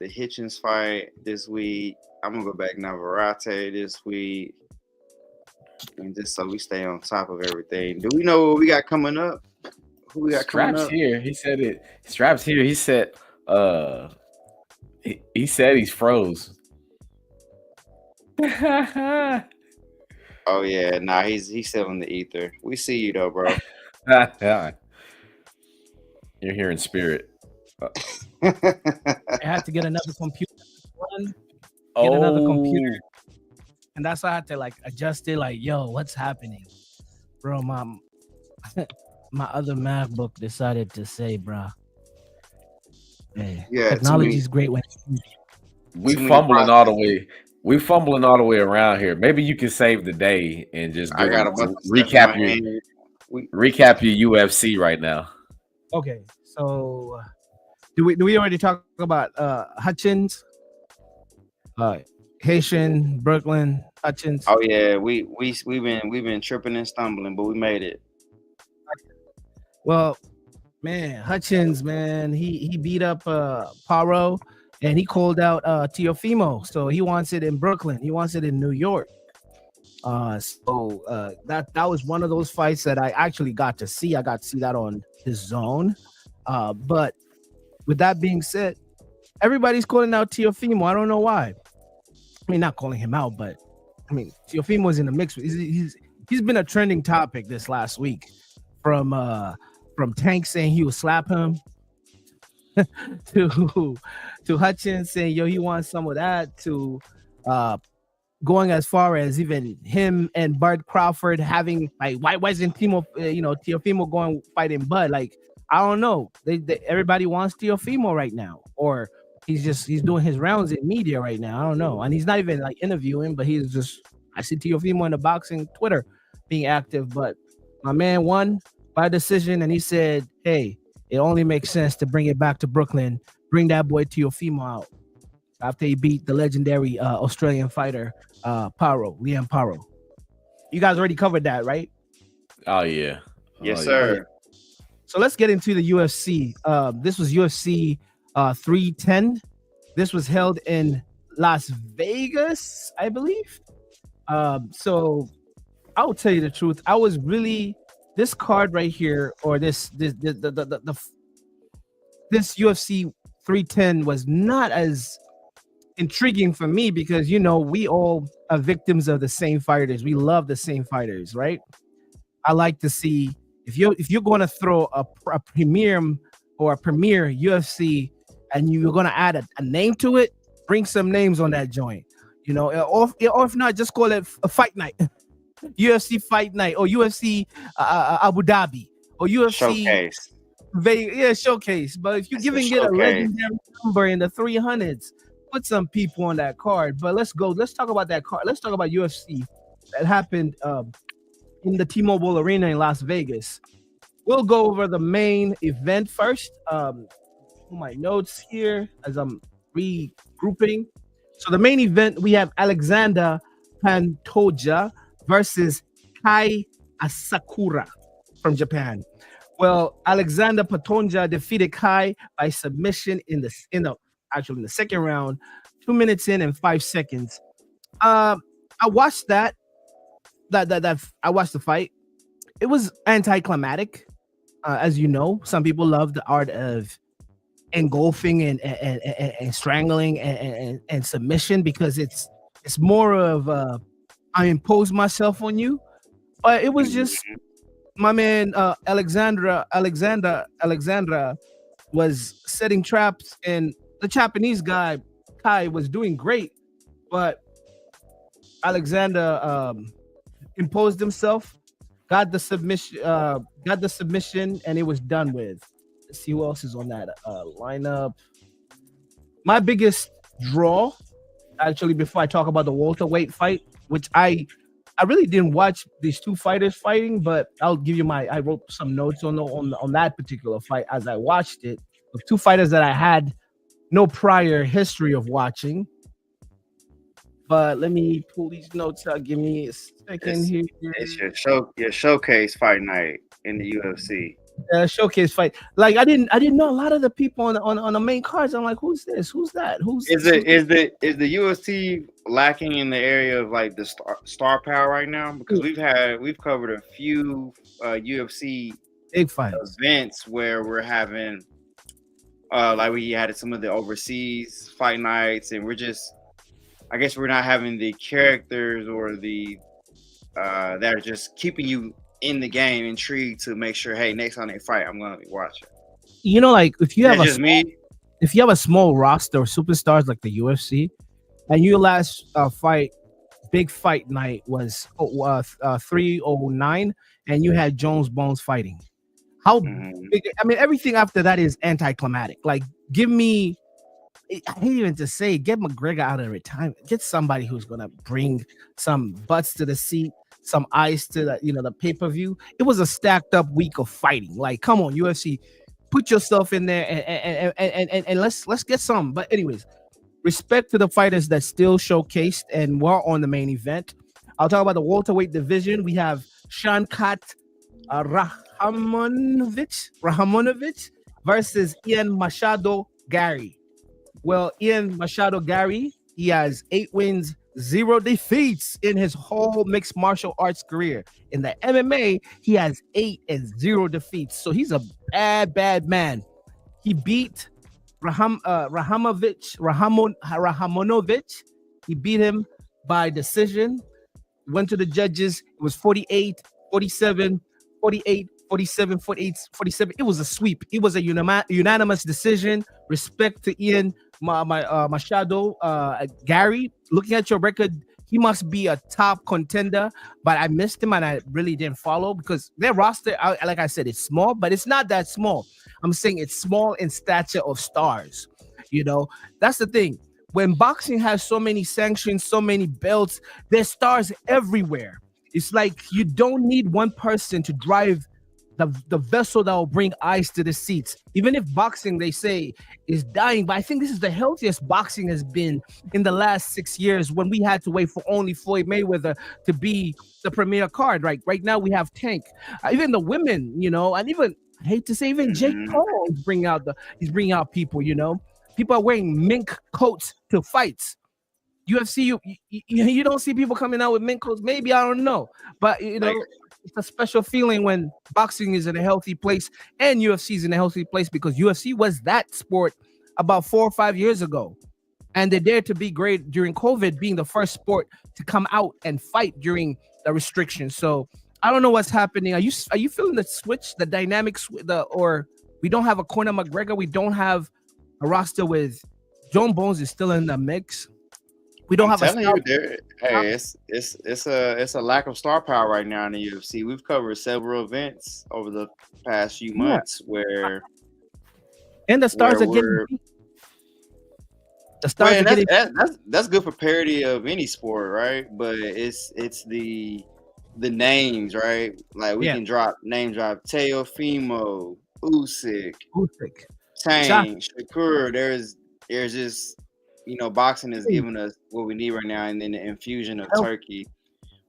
B: the Hitchens fight this week. I'm gonna go back Navarrete this week. And just so we stay on top of everything. Do we know what we got coming up? Who we got coming up?
C: Strap's here. He said it. Strap's here. He said he said he's froze.
B: Oh yeah, nah, he's still in the ether. We see you though, bro.
C: You're here in spirit.
A: I had to get another computer. Another computer. And that's why I had to adjust it. Like, yo, what's happening, bro? My other MacBook decided to say, bro, hey, technology is great when
C: we fumbling all the way. We fumbling all the way around here. Maybe you can save the day and just recap your UFC right now.
A: Okay, so do we already talk about Hutchins? Haitian, Brooklyn, Hutchins.
B: Oh yeah, we've been tripping and stumbling, but we made it.
A: Well, man, Hutchins, man, he beat up Paro and he called out Teofimo. So he wants it in Brooklyn. He wants it in New York. So that was one of those fights that I actually got to see. I got to see that on his zone. But with that being said, everybody's calling out Teofimo. I don't know why. I mean, not calling him out, but I mean, Teofimo was in the mix. He's been a trending topic this last week, from Tank saying he would slap him to Hutchins saying yo he wants some of that, to going as far as even him and Bud Crawford having why isn't Teofimo going fighting Bud? Like, I don't know. They everybody wants Teofimo right now, or he's doing his rounds in media right now. I don't know. And he's not even interviewing, but he's just, I see Teofimo in the boxing Twitter being active. But my man won by decision, and he said, hey, it only makes sense to bring it back to Brooklyn, bring that boy Teofimo out after he beat the legendary Australian fighter Liam Paro. You guys already covered that, right?
C: Oh yeah.
B: Yes, sir.
A: Yeah. So let's get into the UFC. This was UFC 310. This was held in Las Vegas, I believe. So I will tell you the truth. I was really, this card right here, or this UFC 310 was not as intriguing for me because we all are victims of the same fighters. We love the same fighters, right? I like to see if you're going to throw a premier UFC and you're going to add a name to it, bring some names on that joint, or if not, just call it a fight night. UFC fight night, or UFC Abu Dhabi, or UFC
B: showcase.
A: Showcase. But if you're giving it a legendary number in the 300s, put some people on that card. But let's talk about that card. Let's talk about UFC that happened in the T-Mobile Arena in Las Vegas. We'll go over the main event first. My notes here as I'm regrouping. So the main event, we have Alexander Pantoja versus Kai Asakura from Japan. Well, Alexander Pantoja defeated Kai by submission in the second round, 2 minutes in and 5 seconds. I watched that I watched the fight. It was anticlimactic, as you know. Some people love the art of engulfing and strangling and submission because it's more of I impose myself on you. But it was just my man Alexandra was setting traps, and the Japanese guy Kai was doing great, but Alexander imposed himself, got the submission, and it was done with. Let's see who else is on that lineup. My biggest draw, actually, before I talk about the welterweight fight, which I really didn't watch these two fighters fighting, but I'll give you I wrote some notes on that particular fight as I watched it, with two fighters that I had no prior history of watching. But let me pull these notes out. Give me a second here.
B: It's your showcase fight night in the UFC.
A: Showcase fight. Like I didn't know a lot of the people on the main cards. I'm like, who's this? Who's that?
B: Is the UFC lacking in the area of like the star power right now? Because we've covered a few UFC
A: big fights
B: events where we're having like we had some of the overseas fight nights, and I guess we're not having the characters or the that are just keeping you in the game, intrigued to make sure, hey, next time they fight, I'm gonna be watching.
A: You know, like if you have
B: if
A: you have a small roster of superstars like the UFC, and your last big fight night was 309, and you had Jones Bones fighting. How big? I mean, everything after that is anticlimactic. Like, give me. I hate even to say, get McGregor out of retirement. Get somebody who's gonna bring some butts to the seat, some eyes to the pay-per-view. It was a stacked up week of fighting. Like, come on, UFC, put yourself in there and let's get some. But anyways, respect to the fighters that still showcased and were on the main event. I'll talk about the welterweight division. We have Shankat Rahamonovich versus Ian Machado Gary. Well, Ian Machado Gary, he has 8 wins, 0 defeats in his whole mixed martial arts career. In the MMA, he has 8 and 0 defeats. So he's a bad man. He beat Rahamonovich. He beat him by decision. Went to the judges. It was 48, 47, 48, 47, 48, 47. It was a sweep. It was a unanimous decision. Respect to Ian Machado Gary. Looking at your record, he must be a top contender, but I missed him and I really didn't follow because their roster, like I said, it's small, but it's not that small. I'm saying it's small in stature of stars. You know, that's the thing. When boxing has so many sanctions, so many belts, there's stars everywhere. It's like you don't need one person to drive the vessel that will bring eyes to the seats. Even if boxing, they say, is dying, but I think this is the healthiest boxing has been in the last 6 years, when we had to wait for only Floyd Mayweather to be the premier card. Right now we have Tank. Even the women, and even, I hate to say, even Jake Paul is bringing out people. People are wearing mink coats to fights. UFC, you don't see people coming out with mink coats. Maybe, I don't know, but it's a special feeling when boxing is in a healthy place and UFC is in a healthy place, because UFC was that sport about 4 or 5 years ago, and they dared to be great during COVID, being the first sport to come out and fight during the restrictions. So I don't know what's happening. Are you feeling the switch, the dynamics, or we don't have a Conor McGregor, we don't have a roster with John Bones is still in the mix. We don't have
B: it's a lack of star power right now in the UFC. We've covered several events over the past few months where
A: the stars are getting beat. The stars
B: that's good for parity of any sport, right? But it's the the names, right? Like we
A: Yeah,
B: can name drop Teofimo, Usyk,
A: Usyk, Shaq.
B: Tank, Shakur. There's just boxing is
A: Hey,
B: giving us what we need right now, and then the infusion of
A: help.
B: Turkey.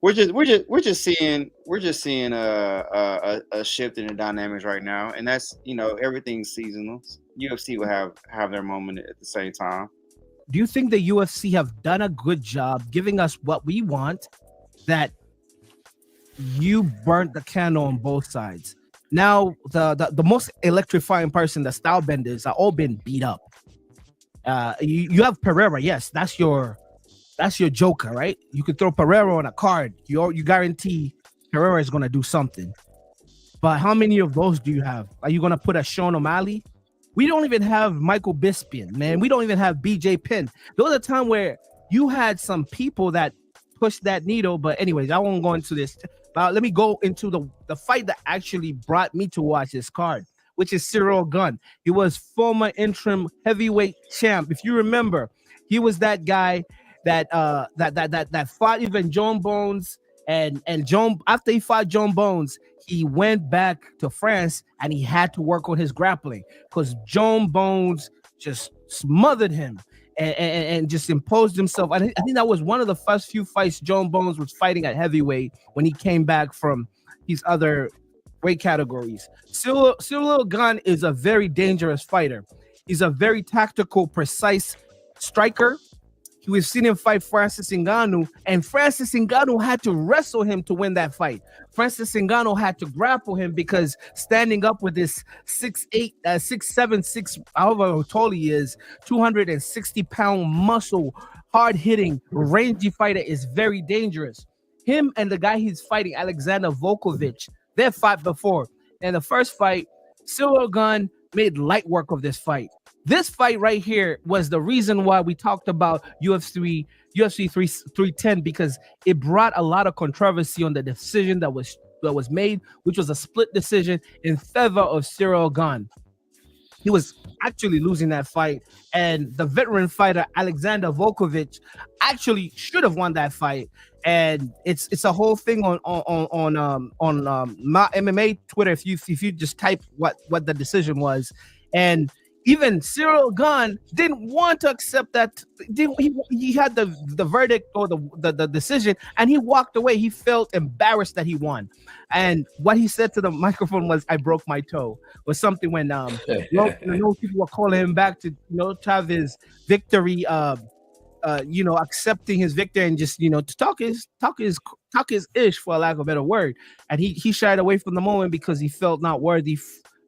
B: We're just seeing a shift in the dynamics right now, and that's everything's seasonal. UFC will have their moment at the same time.
A: Do you think the UFC have done a good job giving us what we want? That you burnt the candle on both sides. Now the most electrifying person, the style benders, are all been beat up. You have Pereira, yes, that's your joker, right? You could throw Pereira on a card. You guarantee Pereira is gonna do something. But how many of those do you have? Are you gonna put a Sean O'Malley? We don't even have Michael Bisping, man. We don't even have BJ Penn. There was a time where you had some people that pushed that needle. But anyways, I won't go into this. Let me go into the fight that actually brought me to watch this card, which is Cyril Gunn. He was former interim heavyweight champ. If you remember, he was that guy that fought even John Bones, and John, after he fought John Bones, he went back to France and he had to work on his grappling because John Bones just smothered him and just imposed himself. I think that was one of the first few fights John Bones was fighting at heavyweight when he came back from these other weight categories. Cyril Gunn is a very dangerous fighter. He's a very tactical, precise striker. We've seen him fight Francis Ngannou, and Francis Ngannou had to wrestle him to win that fight. Francis Ngannou had to grapple him because standing up with this 6'8", 6'7", 6, however tall he is, 260-pound muscle, hard-hitting, rangy fighter is very dangerous. Him and the guy he's fighting, Alexander Volkovich, they fought before. And the first fight, Cyril Gunn made light work of this fight. This fight right here was the reason why we talked about UFC 310, because it brought a lot of controversy on the decision that was made, which was a split decision in favor of Cyril Gunn. He was actually losing that fight, and the veteran fighter Alexander Volkovich actually should have won that fight. And it's a whole thing on my MMA Twitter. If you just type what the decision was, and even Cyril Gunn didn't want to accept that. He had the verdict or the decision, and he walked away. He felt embarrassed that he won. And what he said to the microphone was, "I broke my toe," or something when people were calling him back to have his victory, accepting his victory and just to talk his ish, for lack of a better word. And he shied away from the moment because he felt not worthy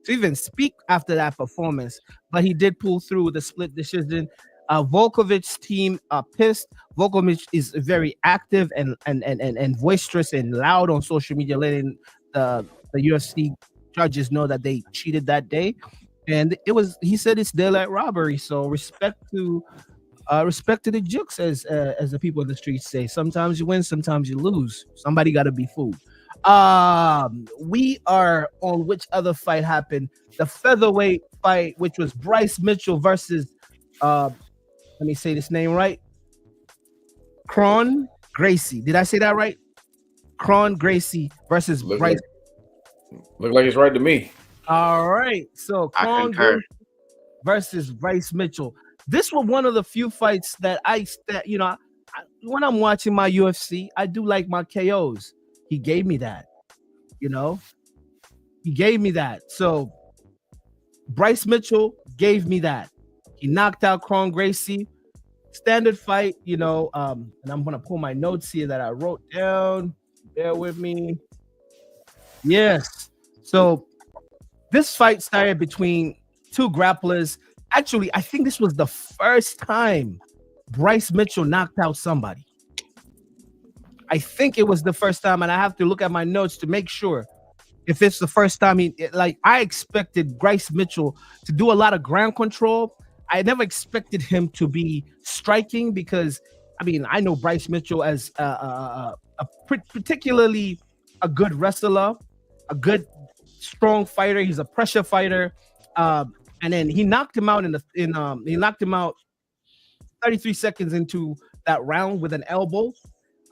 A: to even speak after that performance, but he did pull through the split decision. Volkovich's team are pissed. Volkovich is very active and boisterous and loud on social media, letting the UFC judges know that they cheated that day. And he said it's daylight robbery. So respect to the jukes, as the people in the streets say. Sometimes you win, sometimes you lose. Somebody got to be fooled. We are on which other fight happened? The featherweight fight, which was Bryce Mitchell versus let me say this name right. Kron Gracie. Did I say that right? Kron Gracie versus Bryce.
C: Look like it's right to me.
A: All right. So Kron Gracie versus Bryce Mitchell. This was one of the few fights that when I'm watching my UFC, I do like my KOs. He gave me that, He gave me that. So Bryce Mitchell gave me that. He knocked out Kron Gracie. Standard fight, and I'm gonna pull my notes here that I wrote down. Bear with me. Yes. So this fight started between two grapplers. Actually, I think this was the first time Bryce Mitchell knocked out somebody. I think it was the first time, and I have to look at my notes to make sure if it's the first time. I expected Bryce Mitchell to do a lot of ground control. I never expected him to be striking because, I know Bryce Mitchell as particularly a good wrestler, a good strong fighter. He's a pressure fighter, and then he knocked him out he knocked him out 33 seconds into that round with an elbow.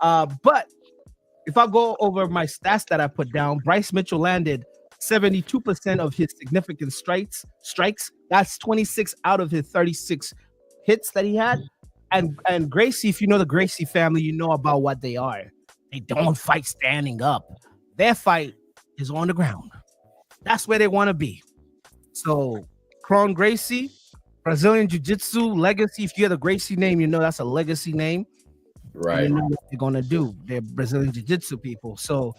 A: But if I go over my stats that I put down, Bryce Mitchell landed 72% of his significant strikes. That's 26 out of his 36 hits that he had. And Gracie, if you know the Gracie family, you know about what they are. They don't fight standing up. Their fight is on the ground. That's where they want to be. So, Kron Gracie, Brazilian Jiu-Jitsu legacy. If you hear the Gracie name, you know that's a legacy name.
C: Right.
A: And you know what they're gonna do. They're Brazilian Jiu-Jitsu people. So,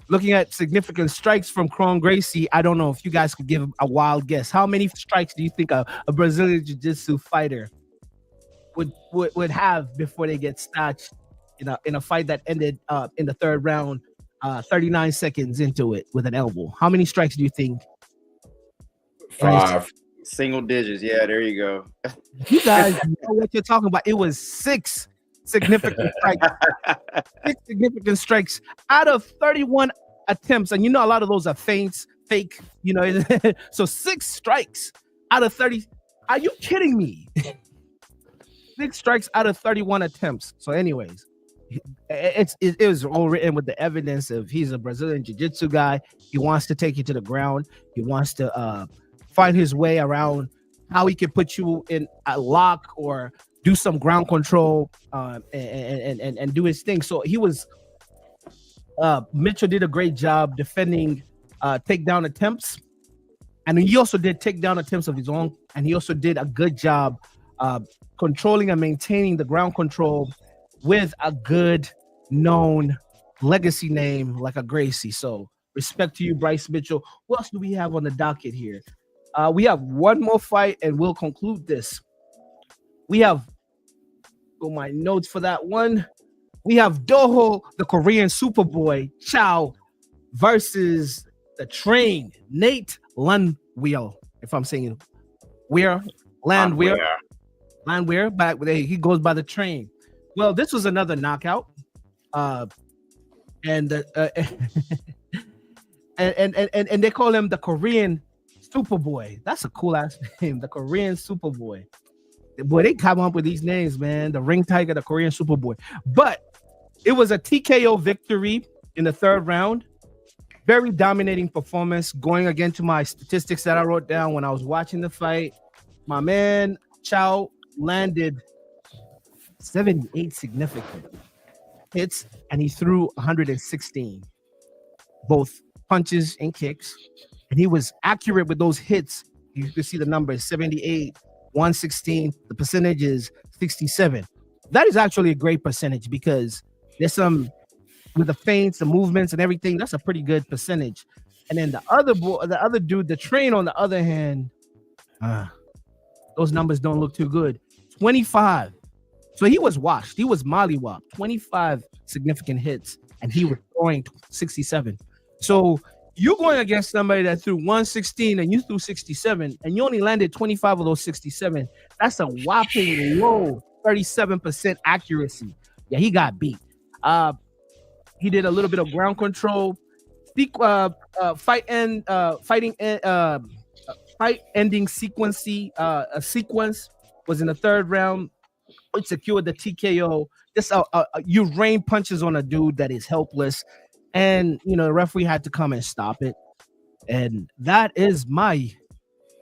A: looking at significant strikes from Kron Gracie, I don't know if you guys could give a wild guess. How many strikes do you think a Brazilian Jiu-Jitsu fighter would have before they get starched in a fight that ended in the third round, 39 seconds into it with an elbow? How many strikes do you think?
C: 5.
B: Single digits. Yeah, there you go.
A: You guys know what you're talking about. It was 6 significant strikes. 6 significant strikes out of 31 attempts. And you know a lot of those are feints, fake, so 6 strikes out of 30. Are you kidding me? 6 strikes out of 31 attempts. So anyways, it was all written with the evidence of he's a Brazilian Jiu-Jitsu guy. He wants to take you to the ground. He wants to find his way around how he can put you in a lock or do some ground control and do his thing. So he was Mitchell did a great job defending takedown attempts, and he also did takedown attempts of his own, and he also did a good job controlling and maintaining the ground control with a good known legacy name like a Gracie. So respect to you, Bryce Mitchell. What else do we have on the docket here? We have one more fight and we'll conclude this. We have my notes for that one. We have Doho, the Korean Superboy, Chow versus the Train, Nate Landwehr. If I'm saying it, Landwehr, back there, he goes by the Train. Well, this was another knockout. And they call him the Korean Superboy. That's a cool ass name, the Korean Superboy. Boy, they come up with these names, man. The Ring Tiger, the Korean Superboy. But it was a TKO victory in the third round. Very dominating performance. Going again to my statistics that I wrote down when I was watching the fight, my man Chow landed 78 significant hits, and he threw 116, both punches and kicks. And he was accurate with those hits. You can see the numbers: 78, 116. The percentage is 67. That is actually a great percentage because there's some with the feints, the movements, and everything. That's a pretty good percentage. And then the other dude, the Train, on the other hand, those numbers don't look too good. 25. So he was washed. He was mollywopped. 25 significant hits, and he was throwing 67. So you're going against somebody that threw 116 and you threw 67, and you only landed 25 of those 67. That's a whopping low 37% accuracy. Yeah, he got beat. He did a little bit of ground control. Fight ending sequence. A sequence was in the third round. It secured the TKO. Just you rain punches on a dude that is helpless, and the referee had to come and stop it. And that is my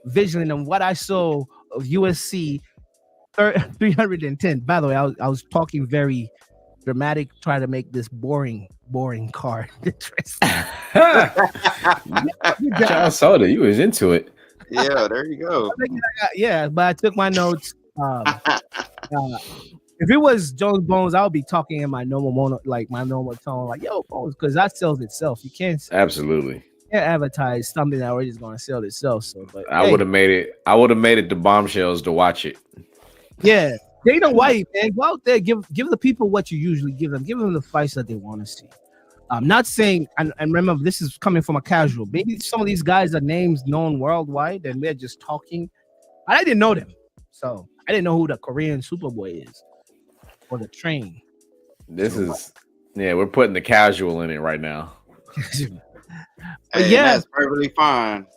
A: vision and what I saw of USC 310. By the way, I was talking very dramatic, try to make this boring card interesting.
C: I saw that you was into it.
B: Yeah, there you go.
A: Yeah, but I took my notes. If it was Jones Bones, I would be talking in my normal tone, like yo Bones, because that sells itself. You can't advertise something that already is going to sell itself. So, but
C: I would have made it the Bombshells to watch it.
A: Yeah, Dana White, man, go out there, give the people what you usually give them. Give them the fights that they want to see. I'm not saying, and remember, this is coming from a casual. Maybe some of these guys are names known worldwide, and they're just talking. I didn't know them, so I didn't know who the Korean Superboy is or the Train.
C: We're putting the casual in it right now.
B: Hey, yeah, that's perfectly fine.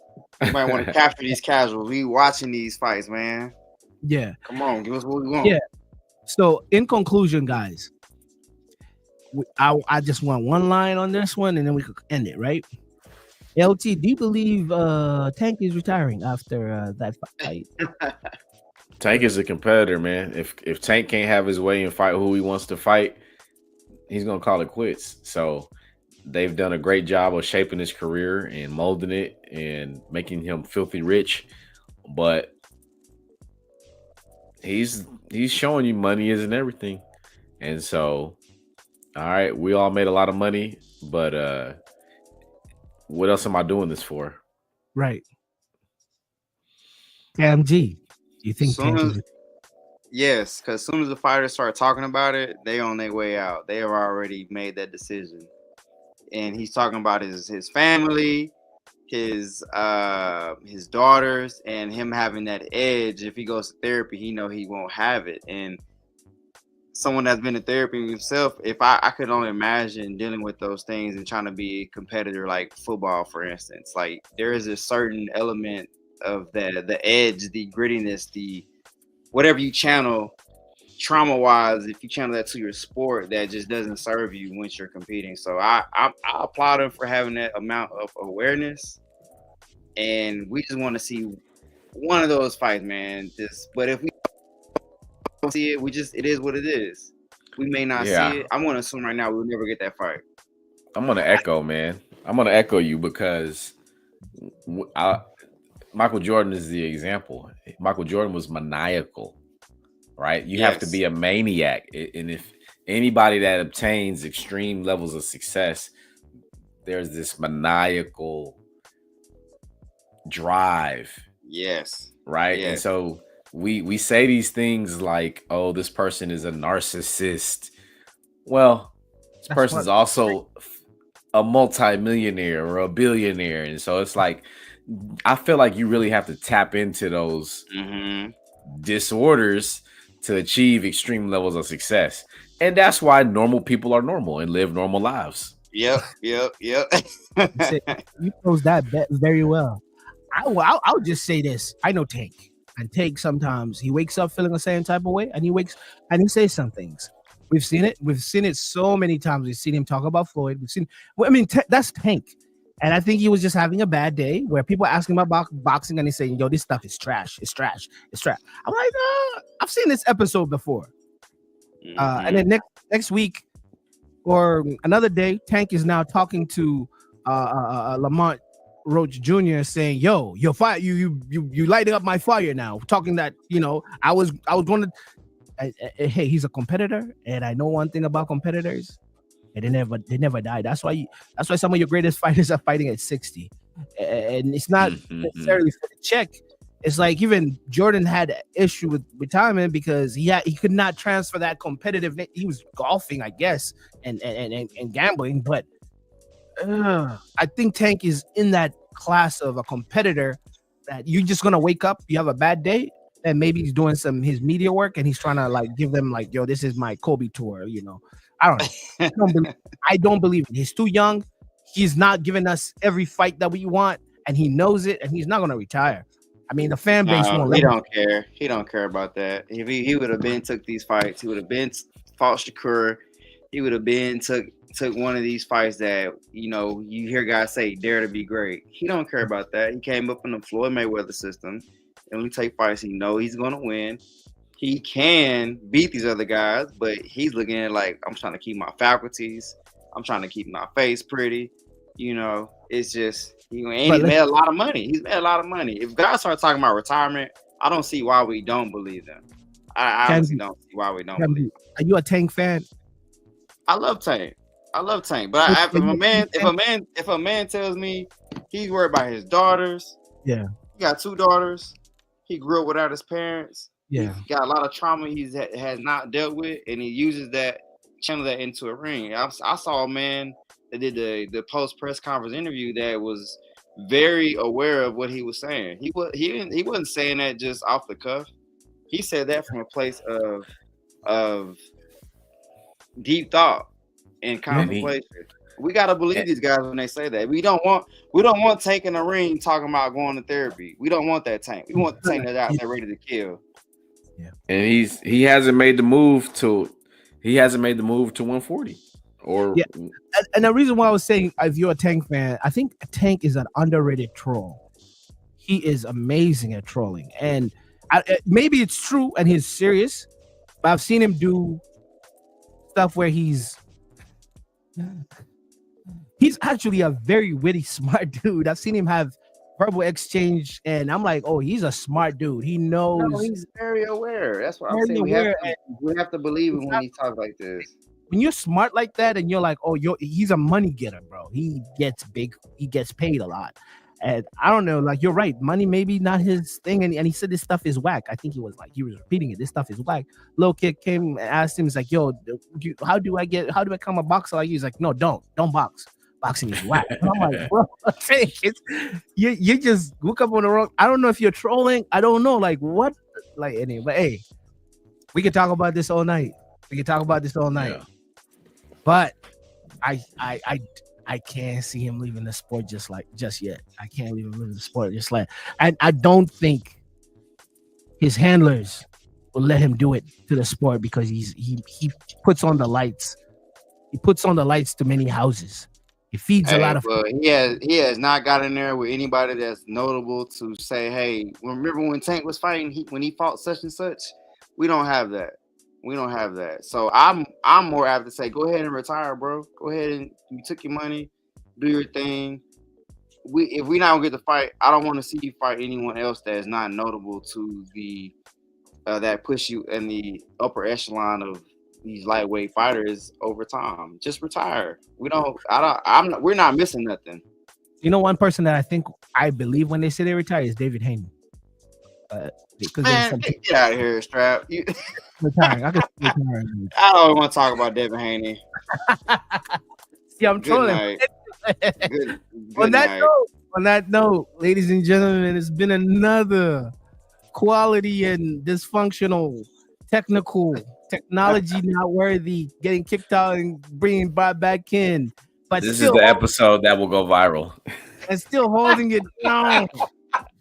B: You might want to capture these casuals. We watching these fights, man.
A: Yeah.
B: Come on, give us what we want.
A: Yeah. So, in conclusion, guys, I just want one line on this one, and then we could end it, right? LT, do you believe Tank is retiring after that fight?
C: Tank is a competitor, man. If Tank can't have his way and fight who he wants to fight, he's gonna call it quits. So they've done a great job of shaping his career and molding it and making him filthy rich. But he's showing you money isn't everything. And so, all right, we all made a lot of money, but what else am I doing this for?
A: Right. Kam Gee, you think Tank is?
B: Yes, because as soon as the fighters start talking about it, they on their way out. They have already made that decision. And he's talking about his family, his daughters, and him having that edge. If he goes to therapy, he know he won't have it. And someone that's been in therapy himself, if I could only imagine dealing with those things and trying to be a competitor like football, for instance. Like there is a certain element of the edge, the grittiness, the whatever you channel trauma-wise, if you channel that to your sport, that just doesn't serve you once you're competing. So I applaud him for having that amount of awareness, and we just want to see one of those fights, man. But if we don't see it, it is what it is. We may not see it. I'm gonna assume right now we'll never get that fight.
C: I'm gonna echo, man. I'm gonna echo you because Michael Jordan is the example. Michael Jordan was maniacal. Right? You have to be a maniac. And if anybody that obtains extreme levels of success, there's this maniacal drive.
B: Yes.
C: Right?
B: Yes.
C: And so we say these things like, oh, this person is a narcissist. Well, this person's also a multimillionaire or a billionaire. And so it's like, I feel like you really have to tap into those disorders to achieve extreme levels of success. And that's why normal people are normal and live normal lives.
B: Yep.
A: You close that bet very well. I'll just say this. I know Tank. And Tank sometimes he wakes up feeling the same type of way and he says some things. We've seen it. We've seen it so many times. We've seen him talk about Floyd. That's Tank. And I think he was just having a bad day where people ask him about boxing and he's saying, yo, this stuff is trash. It's trash. It's trash. I'm like, I've seen this episode before. And then next week or another day, Tank is now talking to Lamont Roach Jr. saying, yo, your fire, you lighting up my fire now. Talking that, I was going to, hey, he's a competitor. And I know one thing about competitors. And they never die. That's why some of your greatest fighters are fighting at 60. And it's not necessarily for the check. It's like even Jordan had an issue with retirement because he could not transfer that competitive. He was golfing, I guess, and gambling. But I think Tank is in that class of a competitor that you're just gonna wake up, you have a bad day, and maybe he's doing his media work and he's trying to like give them like, yo, this is my Kobe tour, I don't know. I don't believe it. He's too young. He's not giving us every fight that we want, and he knows it, and he's not going to retire. I mean, the fan base won't let him.
B: He don't care. He don't care about that. If he would have been took these fights, he would have been fought Shakur. He would have been took one of these fights that, you hear guys say, dare to be great. He don't care about that. He came up in the Floyd Mayweather system, and we take fights he know he's going to win. He can beat these other guys, but he's looking at it like, I'm trying to keep my faculties. I'm trying to keep my face pretty. It's just, he's made a lot of money. He's made a lot of money. If guys start talking about retirement, I don't see why we don't believe them. I honestly don't see why we don't believe them.
A: Are you a Tank fan?
B: I love Tank. But if a man tells me he's worried about his daughters, he got 2 daughters. He grew up without his parents.
A: Yeah,
B: he got a lot of trauma he has not dealt with, and he uses that, channel that into a ring. I saw a man that did the post press conference interview that was very aware of what he was saying. He wasn't saying that just off the cuff. He said that from a place of deep thought and contemplation. We gotta believe these guys when they say that. We don't want Tank in the ring talking about going to therapy. We don't want that Tank. We want the Tank that's out there ready to kill.
C: Yeah. And he hasn't made the move to 140 Or
A: Yeah. And the reason why I was saying if you're a Tank fan, I think Tank is an underrated troll. He is amazing at trolling, and maybe it's true and he's serious, but I've seen him do stuff where he's actually a very witty, smart dude. I've seen him have verbal exchange, and I'm like, oh, he's a smart dude. He knows.
B: No, he's very aware. That's what I'm
A: Very
B: saying.
A: aware,
B: We have to believe him when he talks like this.
A: when you're smart like that, and you're like, oh, he's a money getter, bro. He gets big. He gets paid a lot. And I don't know, like you're right. Money maybe not his thing, and he said this stuff is whack. I think he was repeating it. This stuff is whack. Lil Kid came and asked him, he's like, "Yo, how do I become a boxer like you?" He's like, "No, don't box. Boxing is whack." And I'm like, bro, you just look up on the wrong. I don't know if you're trolling. I don't know, like what, like anyway. But hey, we can talk about this all night.
C: Yeah.
A: But I can't see him leaving the sport just yet. I can't leave him leaving the sport just like. I don't think his handlers will let him do it to the sport because he puts on the lights. He puts on the lights to many houses. He feeds a lot of.
B: He has not got in there with anybody that's notable to say, hey, remember when Tank was fighting? When he fought such and such. We don't have that. So I'm more apt to say, go ahead and retire, bro. Go ahead and you took your money, do your thing. If we not gonna get to fight, I don't want to see you fight anyone else that is not notable to the that push you in the upper echelon of these lightweight fighters over time. Just retire. We're not missing nothing.
A: You know, one person that I believe when they say they retire is David Haney.
B: Man, get out of here, Strap.
A: Retiring.
B: I don't want to talk about David Haney.
A: See, I'm trolling.
B: Good
A: On
B: night.
A: that note, ladies and gentlemen, it's been another quality and dysfunctional, technology not worthy, getting kicked out and bringing back in. But
C: this is the episode that will go viral.
A: And still holding it down.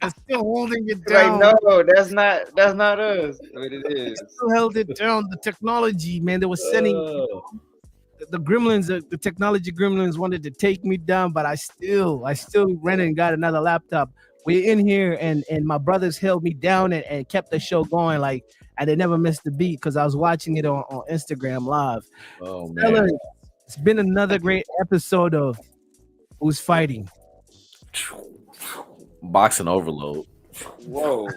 A: Like,
B: no, that's not us. But it is.
A: Still held it down. The technology, man, they were sending the gremlins, the technology gremlins wanted to take me down, but I still ran and got another laptop. We're in here, and my brothers held me down and kept the show going. Like, and they never missed the beat because I was watching it on Instagram Live.
C: Oh man,
A: it's been another great episode of Who's Fighting.
C: Boxing overload.
B: Whoa.